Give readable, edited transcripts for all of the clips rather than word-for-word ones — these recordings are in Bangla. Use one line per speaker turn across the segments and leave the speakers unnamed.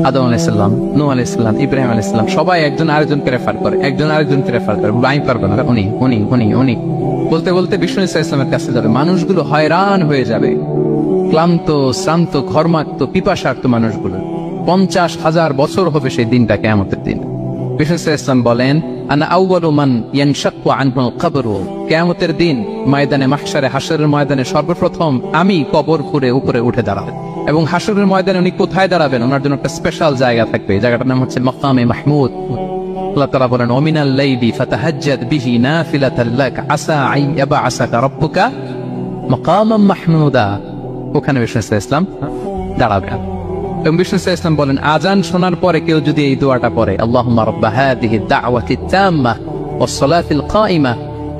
আদম আলাইহিস সালাম, নূহ আলাইহিস সালাম, ইব্রাহিম আলাইহিস সালাম, সবাই একজন আরেকজনকে রেফার করে, একজন আরেকজনকে রেফার করে। আমি পারবো না, উনি উনি উনি উনি বলতে বলতে বিষ্ণু ইসলামের কাছে যাবে। মানুষগুলো হয়রান হয়ে যাবে, ক্লান্ত, শ্রান্ত, ঘর্মাক্ত, পিপাসার্ত মানুষগুলো। 50,000 বছর হবে সেই দিনটা, কিয়ামতের দিন। বিষ্ণু ইসলাম বলেন, আনা আউয়ালু মান ইয়ানশাক্কু আনহুল কবরু, কিয়ামতের দিন ময়দানে মাহশারে, হাশরের ময়দানে সর্বপ্রথম আমি কবর খুঁড়ে উপরে উঠে দাঁড়াবো। এবং হাশরের ময়দানে উনি কোথায় দাঁড়াবেন? ওনার জন্য একটা স্পেশাল জায়গা থাকবে, জায়গাটার নাম হচ্ছে মাকামে মাহমুদ। আল্লাহ তাআলা বলেন, ওমিনাল লাইলি ফাতাহাজ্জাদ বিহি নাফিলাতাল লাক আসা আন ইয়াবআসাকা রাব্বুকা মাকামান মাহমুদা। ওখানে বিষ্ণু ইসলাম দাঁড়াবেন। এবং বিষ্ণু ইসলাম বলেন, আজান শোনার পরে কেউ যদি এই দোয়াটা পড়ে, আল্লাহুম্মা রাব্বা হাযিহি দাওয়াতি তাম্মা ওয়াস সালাতিল কাইমা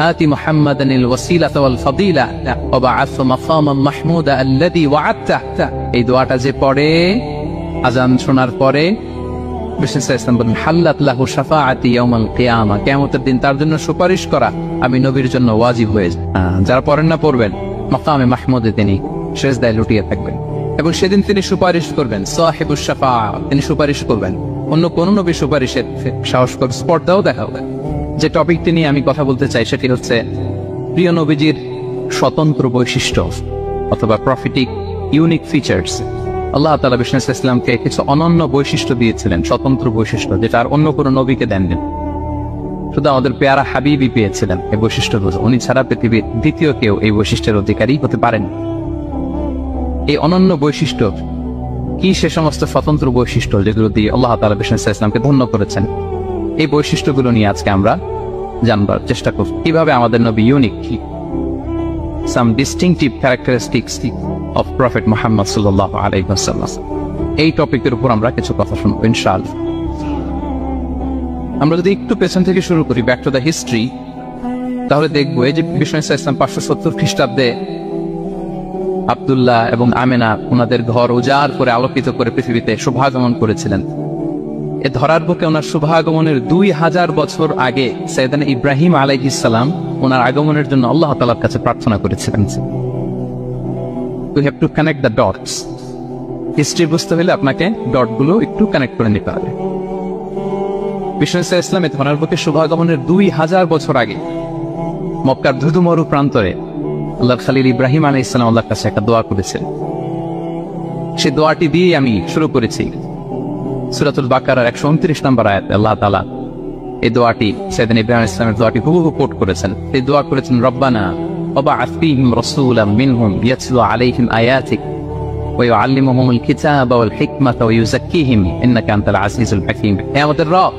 আতি মুহাম্মাদানিল ওয়াসিলাতা ওয়াল ফাদিলা ওয়া বা'আথহু মাকামান মাহমুদা আল্লাযী ওয়া'আদতা। এই দোয়াটা যে পড়ে আজান শোনার পরে, বিষ্ণু ইসলাম বলেন, হাল্লাত লাহু শাফাআতি ইয়াউমাল কিয়ামা, কিয়ামতের দিন তার জন্য সুপারিশ করা আমি নবীর জন্য ওয়াজিব হয়ে যায়। যারা পড়েন না পড়বেন, মাকামে মাহমুদে তিনি সিজদায় লুটিয়ে থাকবেন এবং সেদিন তিনি সুপারিশ করবেন। সাহিবুশ শাফাআ, তিনি সুপারিশ করবেন। অন্য কোন নবী সুপারিশের সাহস করে স্পর্ধাও দেখাবেন। যে টপিকটি নিয়ে আমি কথা বলতে চাই সেটি হচ্ছে প্রিয় নবীজির স্বতন্ত্র বৈশিষ্ট্য অথবা প্রফিটিক ইউনিক ফিচার্স। আল্লাহ তাআলা বিষ্ণু ইসলামকে কিছু অনন্য বৈশিষ্ট্য দিয়েছিলেন, স্বতন্ত্র বৈশিষ্ট্য, যেটা আর অন্য কোনো নবীকে দেননি। শুধু আমাদের পেয়ারা হাবিবই পেয়েছিলেন এই বৈশিষ্ট্যগুলো। উনি ছাড়া পৃথিবীর দ্বিতীয় কেউ এই বৈশিষ্ট্যের অধিকারী হতে পারেন। এই অনন্য বৈশিষ্ট্য কি? সে সমস্ত স্বতন্ত্র বৈশিষ্ট্য যেগুলো দিয়ে আল্লাহ তাআলা বিষ্ণু ইসলামকে ধন্য করেছেন। এই বৈশিষ্ট্যগুলো নিয়ে আজকে আমরা জানবার চেষ্টা করব, কিভাবে আমাদের নবী unique, some distinctive characteristics of Prophet Muhammad sallallahu alayhi wa sallam। এই টপিকের উপর আমরা কিছু কথা শুনবো ইনশাআল্লাহ। আমরা যদি একটু পেছন থেকে শুরু করি, ব্যাক টু দ্য হিস্ট্রি, তাহলে দেখবো এই যে বিষ্ণু ইসলাম 570 খ্রিস্টাব্দে আব্দুল্লাহ এবং আমেনা ওনাদের ঘর উজাড় করে আলোকিত করে পৃথিবীতে শুভাগমন করেছিলেন। এ ধরার বুকে ওনার শুভাগমনের 2000 বছর আগে সাইয়েদনা ইব্রাহিম আলাইহিস সালাম ওনার আগমনের জন্য আল্লাহ তাআলার কাছে প্রার্থনা করেছিলেন। We have to connect the dots। History বুঝতে হলে আপনাকে ডটগুলো একটু কানেক্ট করে নিতে হবে। বিষ্ণু ইসলাম এ ধরার বুকে শুভাগমনের 2000 বছর আগে মক্কার ধুধুমরু প্রান্তরে আল্লাহর খলিল ইব্রাহিম আলাইহিস সালাম আল্লাহর কাছে একটা দোয়া করেছেন। সেই দোয়াটি দিয়ে আমি শুরু করেছি। সূরাতুল বাকারার 129 নম্বর আয়াতে আল্লাহ তাআলা এই দোয়াটি, সাইয়েদনা ইব্রাহিম আলাইহিস সালামের দোয়াটি হুবহু কোট করেছেন। এই দোয়া করেছেন, রব্বানা ওয়াবআথ ফীহিম রাসূলাম মিনহুম ইয়াতলু আলাইহিম আয়াতিক ওয়া ইউআল্লিমুহুমুল কিতাবা ওয়াল হিকমাতা ওয়া ইউযাক্কিহিম ইন্নাকা আনতাল আজিজুল হাকীম। হে আমাদের রব,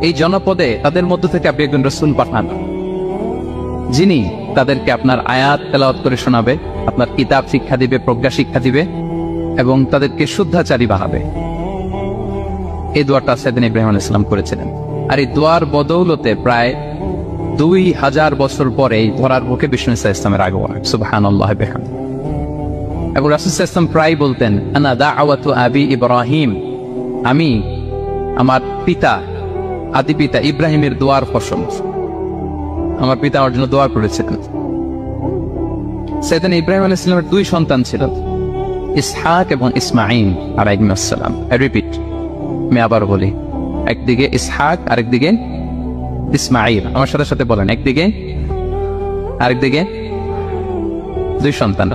এই জনপদে তাদের মধ্য থেকে আপনি একজন রাসূল পাঠান, যিনি তাদেরকে আপনার আয়াত তেলাওয়াত করে শোনাবে, আপনার কিতাব শিক্ষা দিবে, প্রজ্ঞা শিক্ষা দিবে এবং তাদেরকে শুদ্ধাচারী বানাবে। এই দোয়াটা সাইয়েদনা ইব্রাহিম আলাইহিস সালাম করেছিলেন। আর এই দোয়ার বদৌলতে প্রায় 2000 বছর পরে এই ধরার বুকে বিষ্ণু ইসলামের আগমন। সুবহানাল্লাহ বিহামদিহি। এবং রাসূল সাল্লাল্লাহু আলাইহি ওয়াসাল্লাম প্রায় বলতেন, আনা দাআওয়াতু আবি ইব্রাহিম, আমি আমার পিতা, আদি পিতা ইব্রাহিমের দোয়ার ফসল। আমার পিতা আমার জন্য দোয়া করেছিলেন। সাইয়েদনা ইব্রাহিম আলাইহিস সালামের 2 সন্তান ছিলেন, ইসহাক এবং ইসমাঈল আলাইহিস সালাম। আই রিপিট, আমি আবার বলি, একদিকে ইসহাক আরেকদিকে ইসমাঈল। আমার সাথে সাথে বলেন, একদিকে আরেকদিকে 2 সন্তান।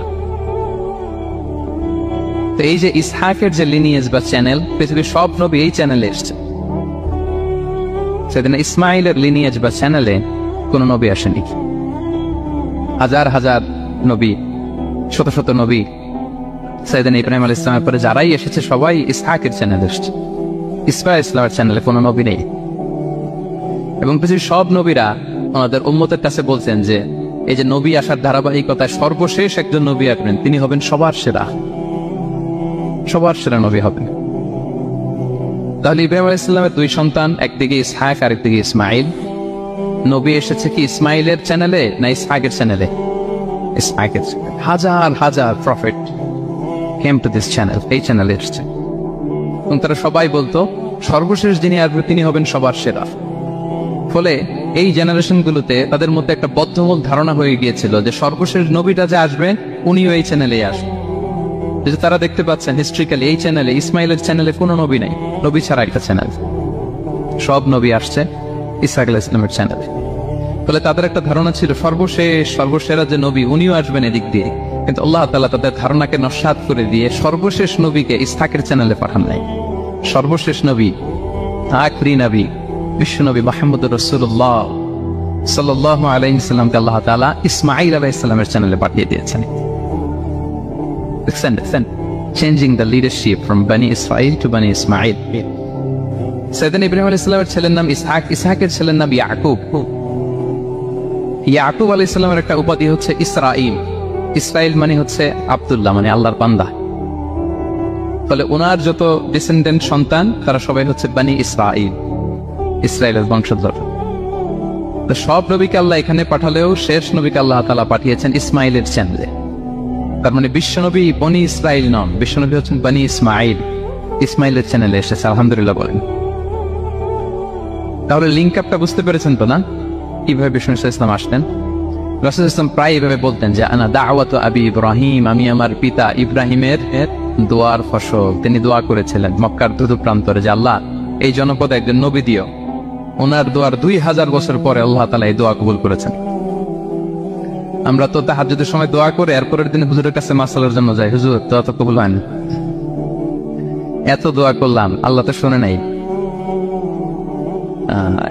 তো এই যে ইসহাকের যে লিনিয়েজ বা চ্যানেল, পৃথিবীর সব নবী এই চ্যানেলে এসেছে। সেদিন ইসমাঈলের লিনিয়েজ বা চ্যানেলে কোন নবী আসেনি। হাজার হাজার নবী, শত শত নবী সাইয়েদনা ইব্রাহিম আলাইহিস সালামের পরে যারাই এসেছে সবাই ইসহাকের চ্যানেলে এসেছে। ইসমাঈলের চ্যানেলে কোনো নবী নেই। এবং পৃথিবীর সব নবীরা ওনাদের উম্মতের কাছে বলছেন যে এই যে নবী আসার ধারাবাহিকতায় সর্বশেষ একজন নবী আসবেন, তিনি হবেন সবার সেরা, সবার সেরা নবী হবেন। তাহলে ইব্রাহিম আলাইহিস সালামের 2 সন্তান, একদিকে ইসহাক আরেকদিকে ইসমাঈল। নবী এসেছে কি ইসমাঈলের চ্যানেলে না ইসহাকের চ্যানেলে? ইসহাকের। হাজার হাজার prophet came to this channel, এই চ্যানেলে এসেছে। এবং তারা সবাই বলতো সর্বশেষ যিনি আসবে তিনি হবেন সবার সেরা। ফলে এই জেনারেশনগুলোতে তাদের মধ্যে একটা বদ্ধমূল ধারণা হয়ে গিয়েছিল যে সর্বশেষ নবীটা যে আসবে উনিও এই চ্যানেলে আসবে। যে তারা দেখতে পাচ্ছেন হিস্ট্রিক্যালি এই চ্যানেলে, ইসমাইলের চ্যানেলে কোনো নবী নাই, নবী ছাড়া একটা চ্যানেল, সব নবী আসছে ইসহাক আলাইহিস সালামের চ্যানেলে। ফলে তাদের একটা ধারণা ছিল সর্বশেরা যে নবী উনিও আসবেন এদিক দিয়ে, কিন্তু আল্লাহ তাআলা তাদের ধারণাকে নস্যাৎ করে দিয়ে সর্বশেষ নবীকে ইসহাকের চ্যানেলে পাঠান নাই। সর্বশেষ নবী, আখরি নবী, বিশ্ব নবী মুহাম্মদুর রাসূলুল্লাহ সাল্লাল্লাহু আলাইহি ওয়াসাল্লামকে আল্লাহ তাআলা ইসমাঈল আলাইহিস সালামের চ্যানেলে পাঠিয়ে দিয়েছেন। Changing the leadership from Bani Israel to Bani Ismail. সাইয়েদনা Ibrahim আলাইহিস সালামের ছেলের নাম ইসহাক, ইসহাকের ছেলের নাম ইয়াকুব। ইয়াকুব আলাইহিস সালামের একটা উপাধি হচ্ছে ইসরাঈল। ইসরাঈল মানে হচ্ছে আব্দুল্লাহ, মানে আল্লাহর বান্দা। ফলে ওনার যত ডিসেন্ডেন্ট সন্তান তারা সবাই হচ্ছে বানি ইসরাঈল, ইসরায়েলের বংশধর। তো সব নবীকে আল্লাহ এখানে পাঠালেও শেষ নবীকে আল্লাহ তাআলা পাঠিয়েছেন ইসমাইলের চ্যানেলে। তার মানে বিশ্বনবী বনি ইসরাইল নন, বিশ্বনবী হচ্ছেন বনি ইসমাইল, ইসমাইলের চ্যানেলে এসেছে। আলহামদুলিল্লাহ বলেন। তাহলে লিঙ্ক আপটা বুঝতে পেরেছেন তো না, কিভাবে বিষ্ণু ইসলাম আসলেন? রাসূল ইসলাম প্রায় এভাবে বলতেন যে আনা দাওয়াতু আবি ইব্রাহিম, আমি আমার পিতা ইব্রাহিমের দোয়ার ফসল। তিনি দোয়া করেছিলেন মক্কার ধুধু প্রান্তরে যে আল্লাহ এই জনপদে একজন নবী দিও। ওনার দোয়ার 2000 বছর পরে আল্লাহ তাআলা এই দোয়া কবুল করেছেন। আমরা তো তাহাজ্জুদের সময় দোয়া করে এরপরের দিন হুজুরের কাছে মাসালার জন্য যাই, হুজুর দোয়া তো কবুল হয় না, এত দোয়া করলাম আল্লাহ তো শুনে নাই।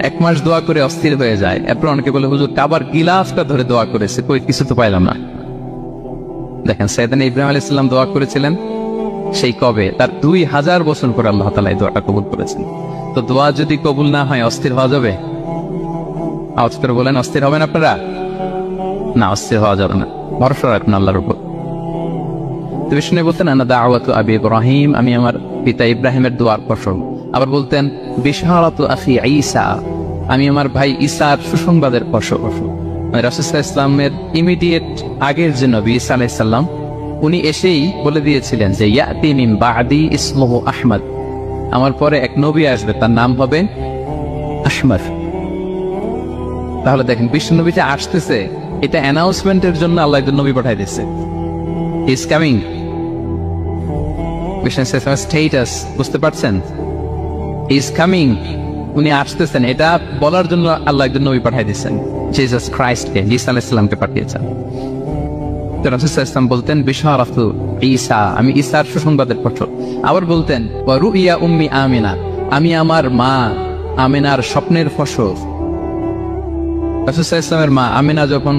1 মাস দোয়া করে অস্থির হয়ে যায়। এরপর অনেকে বলে হুজুর কাবার গিলাফটা ধরে দোয়া করেছে, কই কিছু তো পাইলাম না। দেখেন সাইয়েদনা ইব্রাহিম আলাইহিস সালাম দোয়া করেছিলেন সেই কবে, তার 2000 বছর পরে আল্লাহ তাআলা এই দোয়াটা কবুল করেছেন। তো দোয়া যদি কবুল না হয় অস্থির হওয়া যাবে? আওয়াজ করে বলেন, অস্থির হবেন আপনারা? না, অস্থির হওয়া যাবে না, ভরসা রাখুন আল্লাহর উপর। তো বিষ্ণু বলতেন আনা দাওয়াতু আবি ইব্রাহিম, আমি আমার পিতা ইব্রাহিমের দোয়ার ফসল। আবার বলতেন বিশারাতু আখি ঈসা, আমি আমার ভাই ঈসার সুসংবাদের ফসল। রাসূল সাল্লাল্লাহু আলাইহি ওয়াসাল্লামের ইমিডিয়েট আগের যে নবী ঈসা আলাইহিস সালাম, উনি এসেই বলে দিয়েছিলেন যে ইয়াতি মিন বাদি ইসমুহু আহমদ, আমার পরে এক নবী আসবে তার নাম হবে আহমদ। তাহলে দেখেন বিষ্ণু নবী যে আসতেছে এটা অ্যানাউন্সমেন্টের জন্য আল্লাহ একজন নবী পাঠিয়ে দিয়েছে। He is coming. Vishnu status বুঝতে পারছেন? হি ইজ কামিং, উনি আসতেছেন, এটা বলার জন্য আল্লাহ একজন নবী পাঠিয়ে দিয়েছেন, জিসাস খ্রাইস্টকে, ঈসা আলাইহিস সালামকে পাঠিয়েছেন। তো রাসূল সাল্লাল্লাহু আলাইহি ওয়াসাল্লাম বলতেন বিশারাতু ঈসা, আমি ঈসার সুসংবাদের ফসল। আবার বলতেন ওয়া রুইয়া উম্মি আমিনা, আমি আমার মা আমিনার স্বপ্নের ফসল। রাসূল সাল্লাল্লাহু আলাইহি ওয়াসাল্লামের মা আমিনা যখন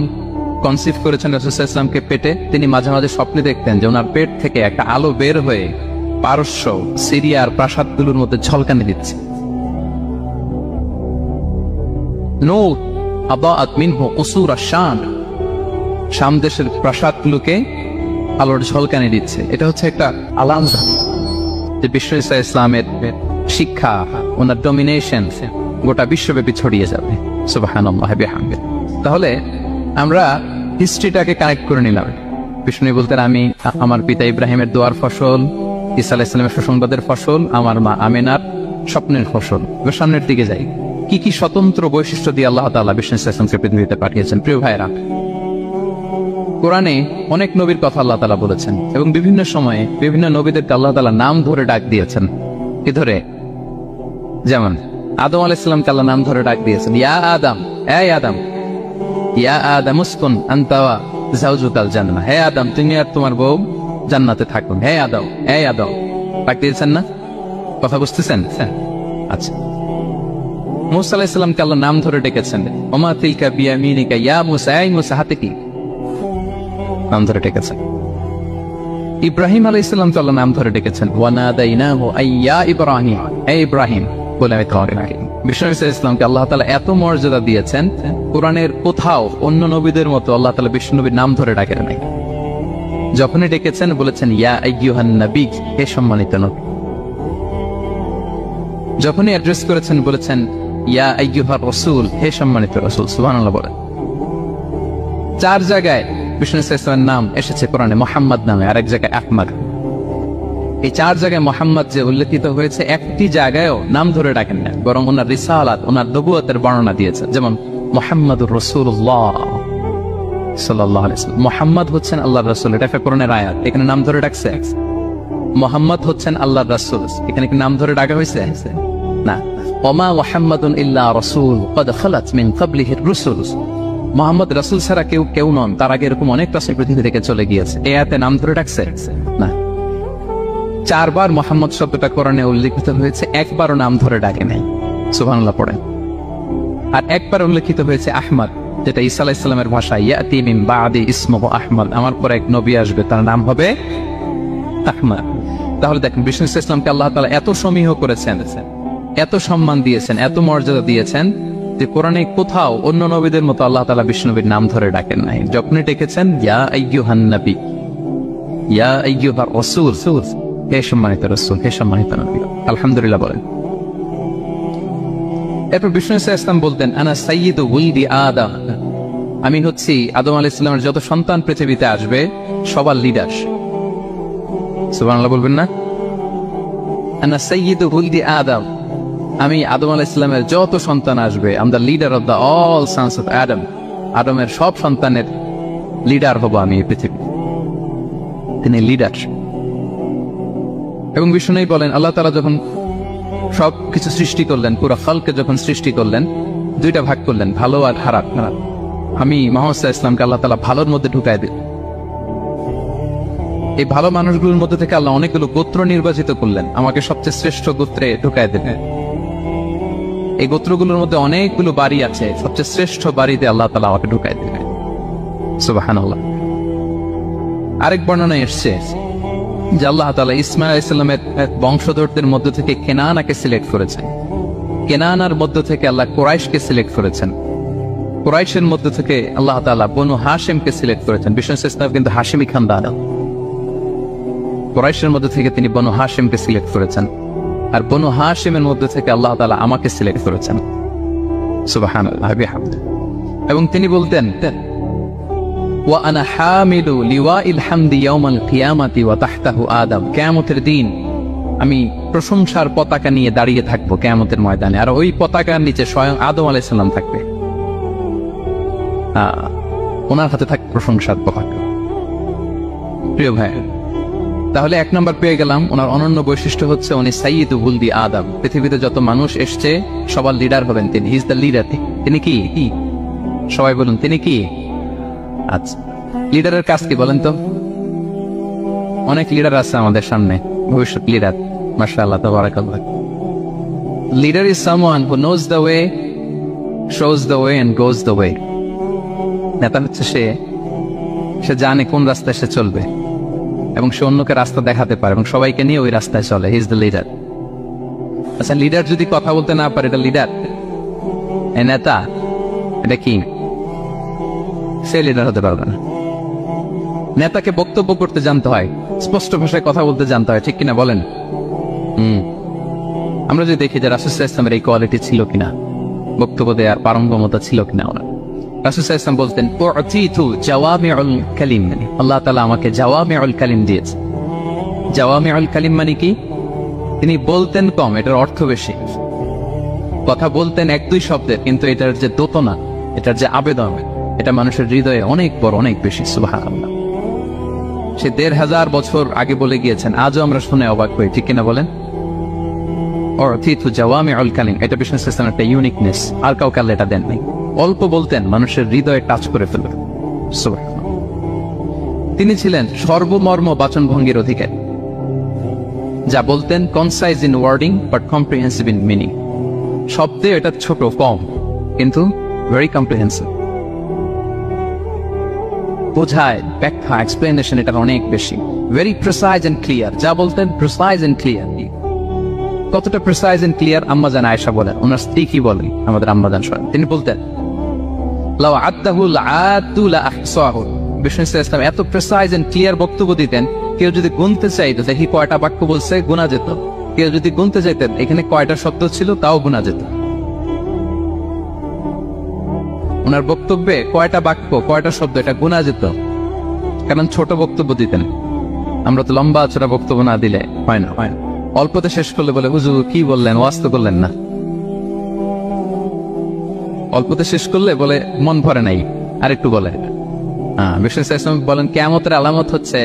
কনসিভ করেছেন রাসূল সাল্লাল্লাহু আলাইহি ওয়াসাল্লামকে পেটে, তিনি মাঝে মাঝে স্বপ্নে দেখতেন যে ওনার পেট থেকে একটা আলো বের হয়ে পারস্য সিরিয়ার প্রাসাদগুলোর মধ্যে ঝলকানি দিচ্ছে। নূর আদাআত মিনহু কুসুর আশ-শাম, শাম দেশের প্রাসাদগুলোকে আলোর ঝলকানি দিচ্ছে। এটা হচ্ছে একটা আলামত যে বিষ্ণু ঈসা ইসলামের শিক্ষা, ওনার ডমিনেশন গোটা বিশ্বব্যাপী ছড়িয়ে যাবে। সুবহানাল্লাহ বিহামদিহি। তাহলে আমরা হিস্ট্রিটাকে কানেক্ট করে নিলাম। বিষ্ণু বলতেন আমি আমার পিতা ইব্রাহিমের দোয়ার ফসল, ঈসা আলাইহিস সালামের সুসংবাদের ফসল, আমার মা আমিনার স্বপ্নের ফসল। এবার সামনের দিকে যাই, কি কি স্বতন্ত্র বৈশিষ্ট্য দিয়ে আল্লাহ তাআলা বিষ্ণু ইসলামকে পৃথিবীতে পাঠিয়েছেন। প্রিয় ভাইরা, কোরআনে অনেক নবীর কথা আল্লাহ তাআলা বলেছেন এবং বিভিন্ন সময়ে বিভিন্ন নবীদেরকে আল্লাহ তাআলা নাম ধরে ডাক দিয়েছেন। কি ধরে? যেমন আদম আলাইহিস সালামকে আল্লাহ নাম ধরে ডাক দিয়েছেন, ইয়া আদম, এই আদম, ইয়া আদম উসকুন আনতা ওয়া যাওজুকাল জান্নাহ, হে আদম তুমি আর তোমার বউ জান্নাতে থাকুন, হে আদম, এই আদম ডাক দিয়েছেন না? কথা বুঝতেছেন? আচ্ছা। মুসা আলাইহিস সালামকে আল্লাহ নাম ধরে ডেকেছেন, ওমা তিলকা বিয়ামিনিকা ইয়া মুসা, এই মুসা হাতে কি? নাম ধরে ডেকেছেন। ইব্রাহিম আলাইহিস সালামকে আল্লাহ নাম ধরে ডেকেছেন, ওয়া নাদাইনাহু আইয়া ইব্রাহিম, হে ইব্রাহিম বলে আমি তোমাকে ডাকি। বিষ্ণু ঈসা ইসলামকে আল্লাহ তাআলা এত মর্যাদা দিয়েছেন, কোরআনের কোথাও অন্য নবীদের মতো আল্লাহ তাআলা বিষ্ণু নবীর নাম ধরে ডাকেন নাই। যখনই ডেকেছেন বলেছেন ইয়া আইয়ুহান নবী, হে সম্মানিত নবী। যখনই অ্যাড্রেস করেছেন বলেছেন ইয়া আইয়ুহার রাসূল, হে সম্মানিত রাসূল। সুবহানাল্লাহ বলেন। 4 জায়গায় বিষ্ণু ঈসা ইসলামের নাম এসেছে কোরআনে মুহাম্মদ নামে, আর এক জায়গায় আহমদ। এই 4 জায়গায় মুহাম্মদ যে উল্লেখিত হয়েছে, একটি জায়গায়ও নাম ধরে ডাকেন না, বরং ওনার রিসালাত, ওনার নবুয়তের বর্ণনা দিয়েছেন। যেমন মুহাম্মাদুর রাসূলুল্লাহ সাল্লাল্লাহু আলাইহি ওয়াসাল্লাম, মুহাম্মদ হচ্ছেন আল্লাহর রাসূল, এটা কোরআনের আয়াত, এখানে নাম ধরে ডাকছে। মোহাম্মদ হচ্ছেন আল্লাহর রাসূল, এখানে কি নাম ধরে ডাকা হয়েছে? না। ওমা মুহাম্মাদুন ইল্লা রাসূল ক্বাদ খালাত মিন ক্বাবলিহির রুসুল, মোহাম্মদ রাসূল ছাড়া কেউ নন, তার আগে এরকম অনেক রাসূল পৃথিবী থেকে চলে গিয়েছে। এই আয়াতে নাম ধরে ডাকছে না। 4 বার মোহাম্মদ শব্দটা কোরআনে উল্লেখিত হয়েছে, একবারও নাম ধরে ডাকে নাই। সুবহানাল্লাহ পড়েন। আর একবার উল্লেখিত হয়েছে আহমদ, যেটা ঈসা আলাইহিস সালামের ভাষা, ইয়াতি মিন বাদি ইসমুহু আহমদ, আমার পরে এক নবী আসবে, তার নাম হবে আহমদ। তাহলে দেখেন বিষ্ণু ইসলামকে আল্লাহ তাআলা এত সমীহ করেছেন, এত সম্মান দিয়েছেন, এত মর্যাদা দিয়েছেন যে কোরআনে কোথাও অন্য নবীদের মতো আল্লাহ তাআলা বিষ্ণু নবীর নাম ধরে ডাকেন নাই। যখনই ডেকেছেন ইয়া আইয়ুহান নবী, ইয়া আইয়ুহার রাসূল, হে সম্মানিত রাসূল, হে সম্মানিত নবী। আলহামদুলিল্লাহ বলেন। এরপর বিষ্ণু ইসলাম বলতেন আনা সাইয়্যিদু ওয়ালদি আদম, আমি হচ্ছি আদম আলাইহিস সালামের যত সন্তান পৃথিবীতে আসবে সবার লিডার। সুবহানাল্লাহ বলবেন না? আনা সাইয়্যিদু ওয়ালদি আদম, আমি আদম আলাইহিস সালামের যত সন্তান আসবে, I am the leader of the all sons of আদম, আদমের সব সন্তানের লিডার হব আমি এই পৃথিবী। তিনি লিডার। এবং বিষ্ণু বলেন আল্লাহ তাআলা যখন সব কিছু সৃষ্টি করলেন, পুরো খালকে যখন সৃষ্টি করলেন, 2টা ভাগ করলেন, ভালো আর খারাপ। আমি মুহাম্মদ সাল্লাল্লাহু আলাইহি ওয়াসাল্লামকে আল্লাহ তাআলা ভালোর মধ্যে ঢুকায় দিলেন। এই ভালো মানুষগুলোর মধ্যে থেকে আল্লাহ অনেকগুলো গোত্র নির্বাচিত করলেন, আমাকে সবচেয়ে শ্রেষ্ঠ গোত্রে ঢুকায় দিলেন। এই গোত্রগুলোর মধ্যে অনেকগুলো বাড়ি আছে, সবচেয়ে শ্রেষ্ঠ বাড়িতে আল্লাহ তাআলা আমাকে ঢুকায় দিলেন। সুবহানাল্লাহ। আরেক বর্ণনায় এসেছে যে আল্লাহ তাআলা ইসমাঈল আলাইহিস সালামের বংশধরদের মধ্য থেকে কেনানাকে সিলেক্ট করেছেন, কেনানার মধ্য থেকে আল্লাহ কুরাইশকে সিলেক্ট করেছেন, কুরাইশের মধ্য থেকে আল্লাহ তাআলা বনু হাশিমকে সিলেক্ট করেছেন। বিষ্ণু ইসলাম কিন্তু হাশিমি খানদান, কুরাইশের মধ্য থেকে তিনি বনু হাশিমকে সিলেক্ট করেছেন, আর বনু হাশিমের মধ্য থেকে আল্লাহ তাআলা আমাকে সিলেক্ট করেছেন। সুবহানাল্লাহ বিহামদিহি। এবং তিনি বলতেন ওয়া আনা হামিলু লিওয়াইল হামদি ইয়াউমাল কিয়ামাতি ওয়া তাহতাহু আদম, কিয়ামতের দিন আমি প্রশংসার পতাকা নিয়ে দাঁড়িয়ে থাকবো কিয়ামতের ময়দানে, আর ওই পতাকার নিচে স্বয়ং আদম আলাইহিস সালাম থাকবে, ওনার হাতে থাকবে প্রশংসার পতাকা। প্রিয় ভাই, তাহলে 1 নম্বর পেয়ে গেলাম, ওনার অনন্য বৈশিষ্ট্য হচ্ছে উনি সাইয়্যিদু ওয়ালদি আদম, পৃথিবীতে যত মানুষ এসছে সবার লিডার হবেন তিনি। He is the leader. তিনি কি? সবাই বলুন তিনি কি? আচ্ছা, লিডারের কাজ কি বলেন তো? অনেক লিডার আছে আমাদের সামনে, ভবিষ্যৎ লিডার, মাশাআল্লাহ তাবারাকাল্লাহ। Leader is someone who knows the way, shows the way and goes the way. নেতা হচ্ছে সে জানে কোন রাস্তায় সে চলবে এবং সে অন্যকে রাস্তা দেখাতে পারে এবং সবাইকে নিয়ে ওই রাস্তায় চলে। He is the leader. আচ্ছা, লিডার যদি কথা বলতে না পারে, এটা লিডার? এই নেতা, এটা কি? সে লিডার হতে পারবে না। নেতাকে বক্তব্য করতে জানতে হয়, স্পষ্ট ভাষায় কথা বলতে জানতে হয়, ঠিক কিনা বলেন? আমরা যদি দেখি যে রাসূল সাল্লাল্লাহু আলাইহি ওয়াসাল্লামের এই কোয়ালিটি ছিল কিনা, বক্তব্য দেওয়ার পারঙ্গমতা ছিল কিনা ওনার। রাসূল সাল্লাল্লাহু আলাইহি ওয়াসাল্লাম বলতেন উতিতু জাওয়ামিউল কালিম, আল্লাহ তাআলা আমাকে জাওয়ামিউল কালিম দিয়েছে। জাওয়ামিউল কালিম মানে কি? তিনি বলতেন কম, এটার অর্থ বেশি। কথা বলতেন 1-2 শব্দের, কিন্তু এটার যে দোতনা, এটার যে আবেদন, এটা মানুষের হৃদয়ে অনেক বড়, অনেক বেশি। সুবহানাল্লাহ। সে 1500 বছর আগে বলে গিয়েছেন, আজও আমরা শুনে অবাক হই, ঠিক কিনা বলেন? উতিতু জাওয়ামিউল কালিম, এটা বিষ্ণু ইসলামের একটা ইউনিকনেস, আর কাউকে আল্লাহ এটা দেন নাই। অল্প বলতেন, মানুষের হৃদয়ে টাচ করে ফেলতেন। সুবহানাল্লাহ। তিনি ছিলেন সর্বমর্ম বাচনভঙ্গির অধিকারী, যা বলতেন concise in wording but comprehensive in meaning. শব্দে এটা ছোট, কম, কিন্তু ভেরি কম্প্রিহেন্সিভ। বোঝায়, ব্যাখ্যা, এক্সপ্লেনেশন এটা অনেক বেশি। ভেরি প্রিসাইজ এন্ড ক্লিয়ার, যা বলতেন প্রিসাইজ এন্ড ক্লিয়ার। কতটা প্রিসাইজ এন্ড ক্লিয়ার আম্মা জান আয়েশা বলেন, ওনার স্ত্রী কি বলেন আমাদের আম্মা জান শোনেন। তিনি বলতেন লাউ আদাহু লাআতু লা আহসাহু। বিষ্ণু ইসলাম এত প্রিসাইজ এন্ড ক্লিয়ার বক্তব্য দিতেন, কেউ যদি গুনতে চাইতো দেখি কয়টা বাক্য বলছে, গোনা যেত। কেউ যদি গুনতে চাইতেন এখানে কয়টা শব্দ ছিল, তাও গোনা যেত। ওনার বক্তব্যে কয়টা বাক্য, কয়টা শব্দ, এটা গোনা যেত, কারণ ছোট বক্তব্য দিতেন। আমরা তো লম্বা ছোট বক্তব্য না দিলে হয় না। অল্পতে শেষ করলে বলে হুজুর কি বললেন, ওয়াজ তো করলেন না। অল্পতে শেষ করলে বলে মন ভরে নাই, আরেকটু বলে। বিষ্ণু ইসলাম বলেন কিয়ামতের আলামত হচ্ছে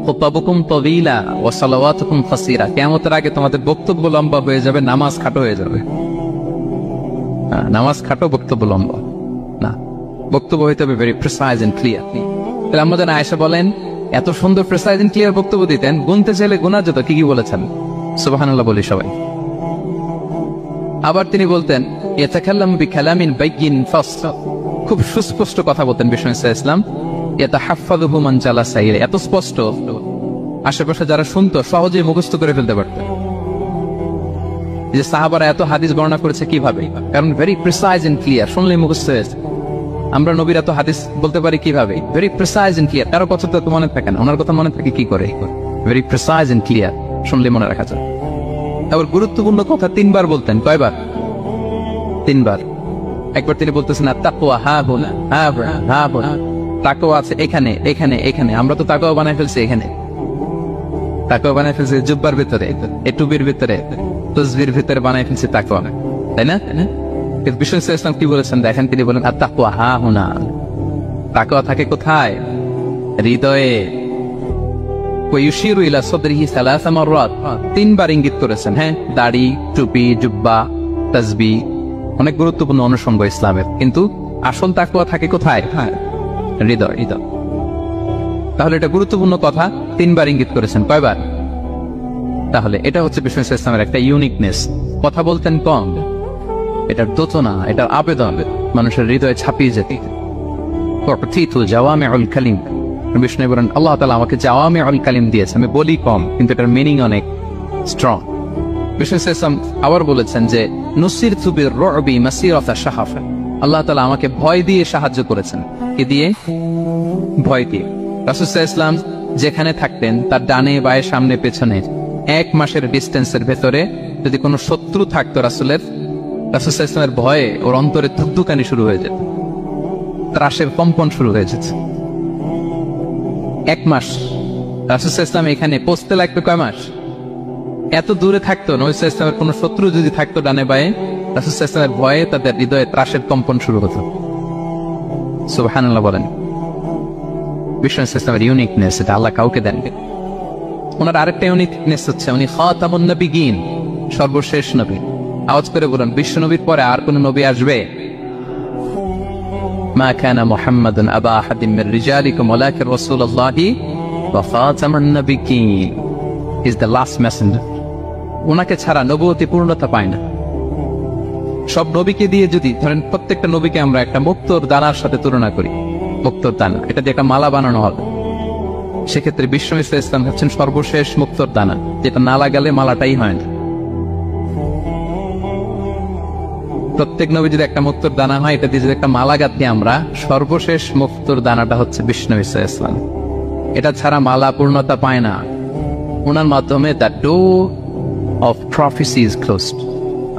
খুতাবুকুম তাওয়িলা ওয়া সালাওয়াতুকুম কাসীরা, কিয়ামতের আগে তোমাদের বক্তব্য লম্বা হয়ে যাবে, নামাজ খাটো হয়ে যাবে। নামাজ খাটো, বক্তব্য লম্বা না, বক্তব্য হইতে হবে ভেরি প্রিসাইজ এন্ড ক্লিয়ার। তাহলে আমাদের আয়েশা বলেন এত সুন্দর প্রিসাইজ এন্ড ক্লিয়ার বক্তব্য দিতেন, গুনতে চাইলে গোনা যেত। কি কি বলেছেন? সুবহানাল্লাহ বলি সবাই। আবার তিনি বলতেন ইয়াতাকাল্লামু বিকালামিন বাইয়িন ফাসল, খুব সুস্পষ্ট কথা বলতেন বিষ্ণু ইসলাম। ইয়াতাহাফফাযুহু মান জালাসা ইলাইহি, এত স্পষ্ট আশেপাশে যারা শুনতো সহজেই মুখস্থ করে ফেলতে পারতেন। যে সাহাবারা এত হাদিস বর্ণনা করেছে কিভাবে? কারণ ভেরি প্রিসাইজ এন্ড ক্লিয়ার, শুনলেই মুখস্থ হয়েছে। আমরা নবীর এত হাদিস বলতে পারি কিভাবে? Very precise and clear. কারো কথা তো মনে থাকে না, ওনার কথা মনে থাকে কি করে? ভেরি প্রিসাইজ এন্ড ক্লিয়ার, শুনলে মনে রাখা যায়। আবার গুরুত্বপূর্ণ কথা 3 বার বলতেন। কয়বার? 3 বার। একবার তিনি বলতেছেন আত-তাকওয়া হা হুনা, হা হুনা, হা হুনা, তাকওয়া আছে এখানে, এখানে, এখানে। আমরা তো তাকওয়া বানাই ফেলছি এখানে, তাকওয়া বানাই ফেলছি জুব্বার ভিতরে, এই টুপির ভিতরে, তসবির ভিতরে বানাই ফেলছি তাকওয়া, তাই না? কিন্তু বিষ্ণু ইসলাম কি বলেছেন দেখেন, তিনি বলেন আত-তাকওয়া হা হুনা, তাকওয়া থাকে কোথায়? হৃদয়ে। ওয়ায়ুশিরু ইলা সাদরিহি সালাসা মাররাত, 3 বার ইঙ্গিত করেছেন। হ্যাঁ, দাড়ি, টুপি, জুব্বা, তাসবিহ অনেক গুরুত্বপূর্ণ অনুষঙ্গ ইসলামের, কিন্তু আসল তাকওয়া থাকে কোথায়? হৃদয়। তাহলে এটা গুরুত্বপূর্ণ কথা, 3 বার ইঙ্গিত করেছেন। কয়বার? তাহলে এটা হচ্ছে বিষ্ণু ইসলামের একটা ইউনিকনেস। কথা বলতেন কম, এটার দোচনা, এটার আবেদন মানুষের হৃদয়ে ছাপিয়ে যেত। জাওয়ামিউল কালিম, বিষ্ণু বলেন আল্লাহ তাআলা আমাকে জাওয়ামিউল কালিম দিয়েছে, আমি বলি কম কিন্তু এটার মিনিং অনেক স্ট্রং। বিষ্ণু ইসলাম আবার বলেছেন যে নুসিরতু বির-রু'বি মাসিরাতা শাহফা, আল্লাহ তাআলা আমাকে ভয় দিয়ে সাহায্য করেছেন। কি দিয়ে? ভয় দিয়ে। রাসূল সাল্লাল্লাহু আলাইহি ওয়াসাল্লাম যেখানে থাকতেন তার ডানে বায়ে সামনে পেছনে 1 মাসের ডিস্টেন্সের ভেতরে যদি কোনো শত্রু থাকতো রাসূল সাল্লাল্লাহু আলাইহি ওয়াসাল্লামের ভয়ে ওর অন্তরে ধুকধুকানি শুরু হয়ে যেত, ত্রাসের কম্পন শুরু হয়ে যেত। 1 মাস রাসূল সাল্লাল্লাহু আলাইহি ওয়াসাল্লাম এখানে পৌঁছতে লাগবে কয় মাস? এত দূরে থাকতো, নবী সাল্লাল্লাহু আলাইহি ওয়াসাল্লামের কোনো শত্রু যদি থাকতো ডানে বায়ে, রাসূল সাল্লাল্লাহু আলাইহি ওয়াসাল্লামের ভয়ে তাদের হৃদয়ে ত্রাসের কম্পন শুরু হতো। সুবহানাল্লাহ বলেন। বিষ্ণু ইসলামের ইউনিকনেস, এটা আল্লাহ কাউকে দেন। ওনার আরেকটা ইউনিকনেস হচ্ছে উনি খাতামুন নবিয়্যিন, সর্বশেষ নবী। আওয়াজ করে বলুন, বিশ্ব নবীর পরে আর কোন নবী আসবে? মা কানা মুহাম্মাদুন আবা আহাদিন মির রিজালিকুম ওয়ালাকিন রাসূলুল্লাহি ওয়া খাতামুন নবিয়্যিন, ইজ দ্য লাস্ট মেসেঞ্জার। ওনাকে ছাড়া নবুয়তি পূর্ণতা পায় না। সব নবীকে দিয়ে যদি ধরেন প্রত্যেকটা নবীকে আমরা একটা মুক্তোর দানার সাথে তুলনা করি, মুক্তোর দানা, এটা দিয়ে একটা মালা বানানো হবে, সেক্ষেত্রে বিষ্ণু ইসলাম হচ্ছেন সর্বশেষ মুক্তোর দানা, যেটা না লাগালে মালাটাই হয় না। প্রত্যেক নবী যদি একটা মুক্তোর দানা হয়, এটা দিয়ে যদি একটা মালা গাঁথি আমরা, সর্বশেষ মুক্তোর দানাটা হচ্ছে বিষ্ণু ইসলাম। এটা ছাড়া মালা পূর্ণতা পায় না। ওনার মাধ্যমে the door of prophecy is closed.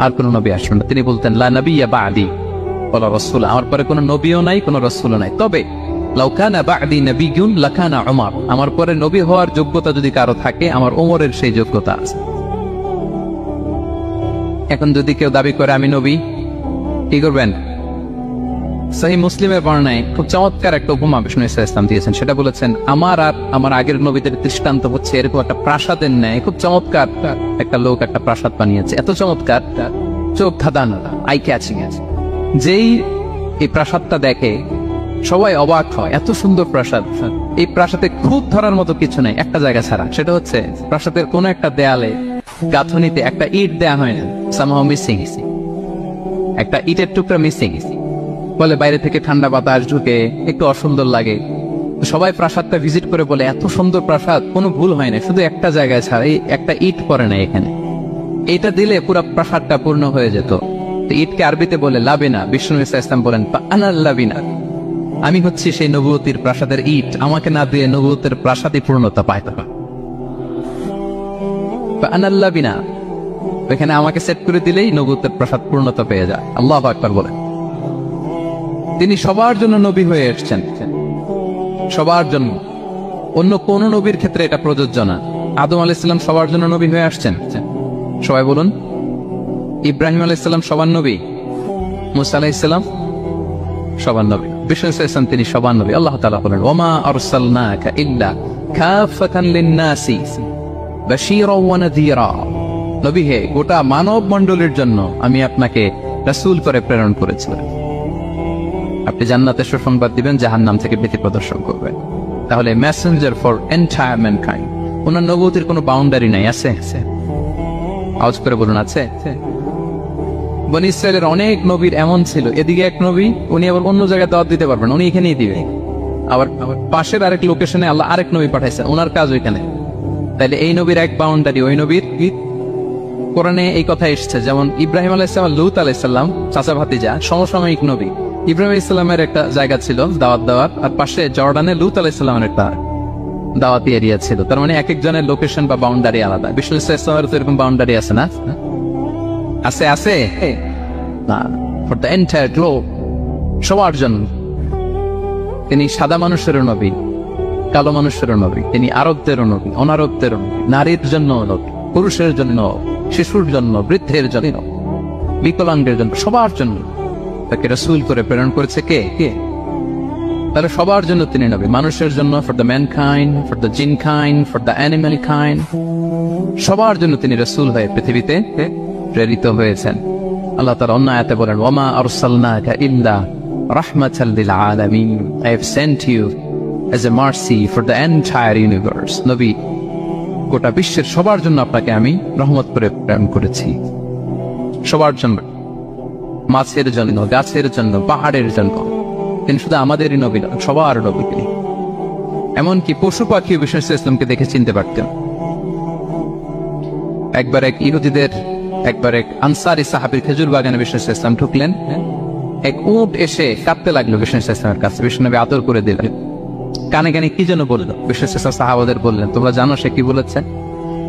আর কোন নবী আসবেন না। তিনি বলতেন লা নবিয়্যা বা'দি ওয়ালা রাসূল, আমার পরে কোনো নবীও নাই, কোনো রাসূলও নাই। তবে লাউ কানা বা'দি নবিয়্যুন লাকানা উমর, আমার পরে নবী হওয়ার যোগ্যতা যদি কারো থাকে, আমার ওমরের সেই যোগ্যতা আছে। এখন যদি কেউ দাবি করে আমি নবী, কি করবেন? সহিহ মুসলিমের বর্ণনায় খুব চমৎকার একটা উপমা বিষ্ণু ইসলাম দিয়েছেন। সেটা বলেছেন, আমার আর আমার আগের নবীদের দৃষ্টান্ত হচ্ছে এরকম একটা প্রাসাদের ন্যায়। খুব চমৎকার একটা লোক একটা প্রাসাদ বানিয়েছে, এত চমৎকার, চোখ ধাঁধানো, আই ক্যাচিং আছে। যেই এই প্রাসাদটা দেখে সবাই অবাক হয়, এত সুন্দর প্রাসাদ। এই প্রাসাদে খুব ধরার মতো কিছু নেই একটা জায়গা ছাড়া, সেটা হচ্ছে প্রাসাদের কোন একটা দেয়ালে গাঁথনিতে একটা ইট দেয়া হয় না, সামহাউ মিসিং, একটা ইটের টুকরা মিসিং। বলে বাইরে থেকে ঠান্ডা বাতাস ঢুকে একটু অসুন্দর লাগে। সবাই প্রাসাদটা ভিজিট করে বলে এত সুন্দর প্রাসাদ, কোনো ভুল হয় না, শুধু একটা জায়গায় ছাড়া, এই একটা ইট পড়ে না এখানে। এটা দিলে পুরো প্রাসাদটা পূর্ণ হয়ে যেত। ইটকে আরবিতে বলে লাবিনা। বিষ্ণু ইসলাম বলেন আনাল লাবিনা, আমি হচ্ছি সেই নবুয়তির প্রাসাদের ইট, আমাকে না দিয়ে নবুয়তের প্রাসাদই পূর্ণতা পায় না। আনাল লাবিনা, এখানে আমাকে সেট করে দিলেই নবুয়তের প্রাসাদ পূর্ণতা পেয়ে যায়। আল্লাহু আকবার বলেন। তিনি সবার জন্য নবী হয়ে এসেছেন, সবার জন্য। অন্য কোন নবীর ক্ষেত্রে এটা প্রযোজ্য না। আদম আলাইহিস সালাম সবার জন্য নবী হয়ে আসছেন। সবাই বলুন, ইব্রাহিম আলাইহিস সালাম সবার নবী, মুসা আলাইহিস সালাম সবার নবী, বিষ্ণু ইসলাম তিনি সবার নবী। আল্লাহ তাআলা বলেন ওমা আরসালনাকা ইল্লা কাফাতান লিন-নাসি বাশীরাও ওয়া নাযীরা। নবী হে, গোটা মানব মণ্ডলীর জন্য আমি আপনাকে রাসূল করে প্রেরণ করেছিলাম। আপনি জান্নাতের সুসংবাদ দিবেন, জাহান্নাম থেকে ভীতি প্রদর্শন করবেন। তাহলে মেসেঞ্জার ফর এন্টায়ার ম্যানকাইন্ড। ওনার নবুয়তের কোনো বাউন্ডারি নাই, আছে? আওয়াজ করে বলুন, আছে? বনী ইসরায়েলের অনেক নবীর এমন ছিল, এদিকে এক নবী, উনি আবার অন্য জায়গায় দাওয়াত দিতে পারবেন, উনি এখানেই দিবে। আবার পাশের আরেক লোকেশনে আল্লাহ আরেক নবী পাঠাইছেন, ওনার কাজ ওইখানে। তাইলে এই নবীর এক বাউন্ডারি, ওই নবীর কোরআনে এই কথা এসেছে। যেমন ইব্রাহিম আলাইহিস সালাম, লূত আলাইহিস সালাম, চাচা ভাতিজা, সমসাময়িক নবী। ইব্রাহিম আলাইহিস সালামের একটা জায়গা ছিল দাওয়াত দেওয়ার, আর পাশে জর্ডানে লূত আলাইহিস সালামের একটা দাওয়াতি এরিয়া ছিল। তার মানে এক একজনের লোকেশন বা বাউন্ডারি আলাদা। বিষ্ণু ইসলামের তো এরকম বাউন্ডারি আছে না? আছে, আছে না? ফর দ্য এন্টায়ার গ্লোব, সবার জন্য। তিনি সাদা মানুষেরও নবী, কালো মানুষেরও নবী, তিনি আরবদেরও নবী, অনারবদেরও নবী, নারীর জন্য নবী, পুরুষের জন্য, শিশুর জন্য, বৃদ্ধের জন্য, বিকলাঙ্গের জন্য, সবার জন্য তাকে রাসূল করে প্রেরণ করেছে কে? তাহলে সবার জন্য তিনি নবী, মানুষের জন্য, for the mankind, for the জিনকাইন্ড, for the animal kind, সবার জন্য তিনি রাসূল হয়ে পৃথিবীতে প্রেরিত হয়েছেন। আল্লাহ তাআলা অন্য আয়াতে বলেন, ওয়ামা আরসালনাকা ইল্লা রাহমাতাল লিল আলামিন, I have sent you as a mercy for the entire universe. নবী, গোটা বিশ্বের সবার জন্য আপনাকে আমি রহমত করে প্রেরণ করেছি, সবার জন্য, মাছের জন্য, গাছের জন্য, পাহাড়ের জন্য। তিনি শুধু আমাদেরই নবী নন, সবার নবী তিনি। এমনকি পশু পাখি বিষ্ণু ইসলামকে দেখে চিনতে পারতেন। একবার এক ইহুদিদের, একবার এক আনসারী সাহাবীর খেজুর বাগানে বিষ্ণু ইসলাম ঢুকলেন। এক উট এসে কাঁদতে লাগলো বিষ্ণু ইসলামের কাছে, বিষ্ণু নবী আদর করে দিলেন। কানে কানে কি যেন বলল, বিষ্ণু ইসলাম সাহাবাদের বললেন, তোমরা জানো সে কি বলেছে?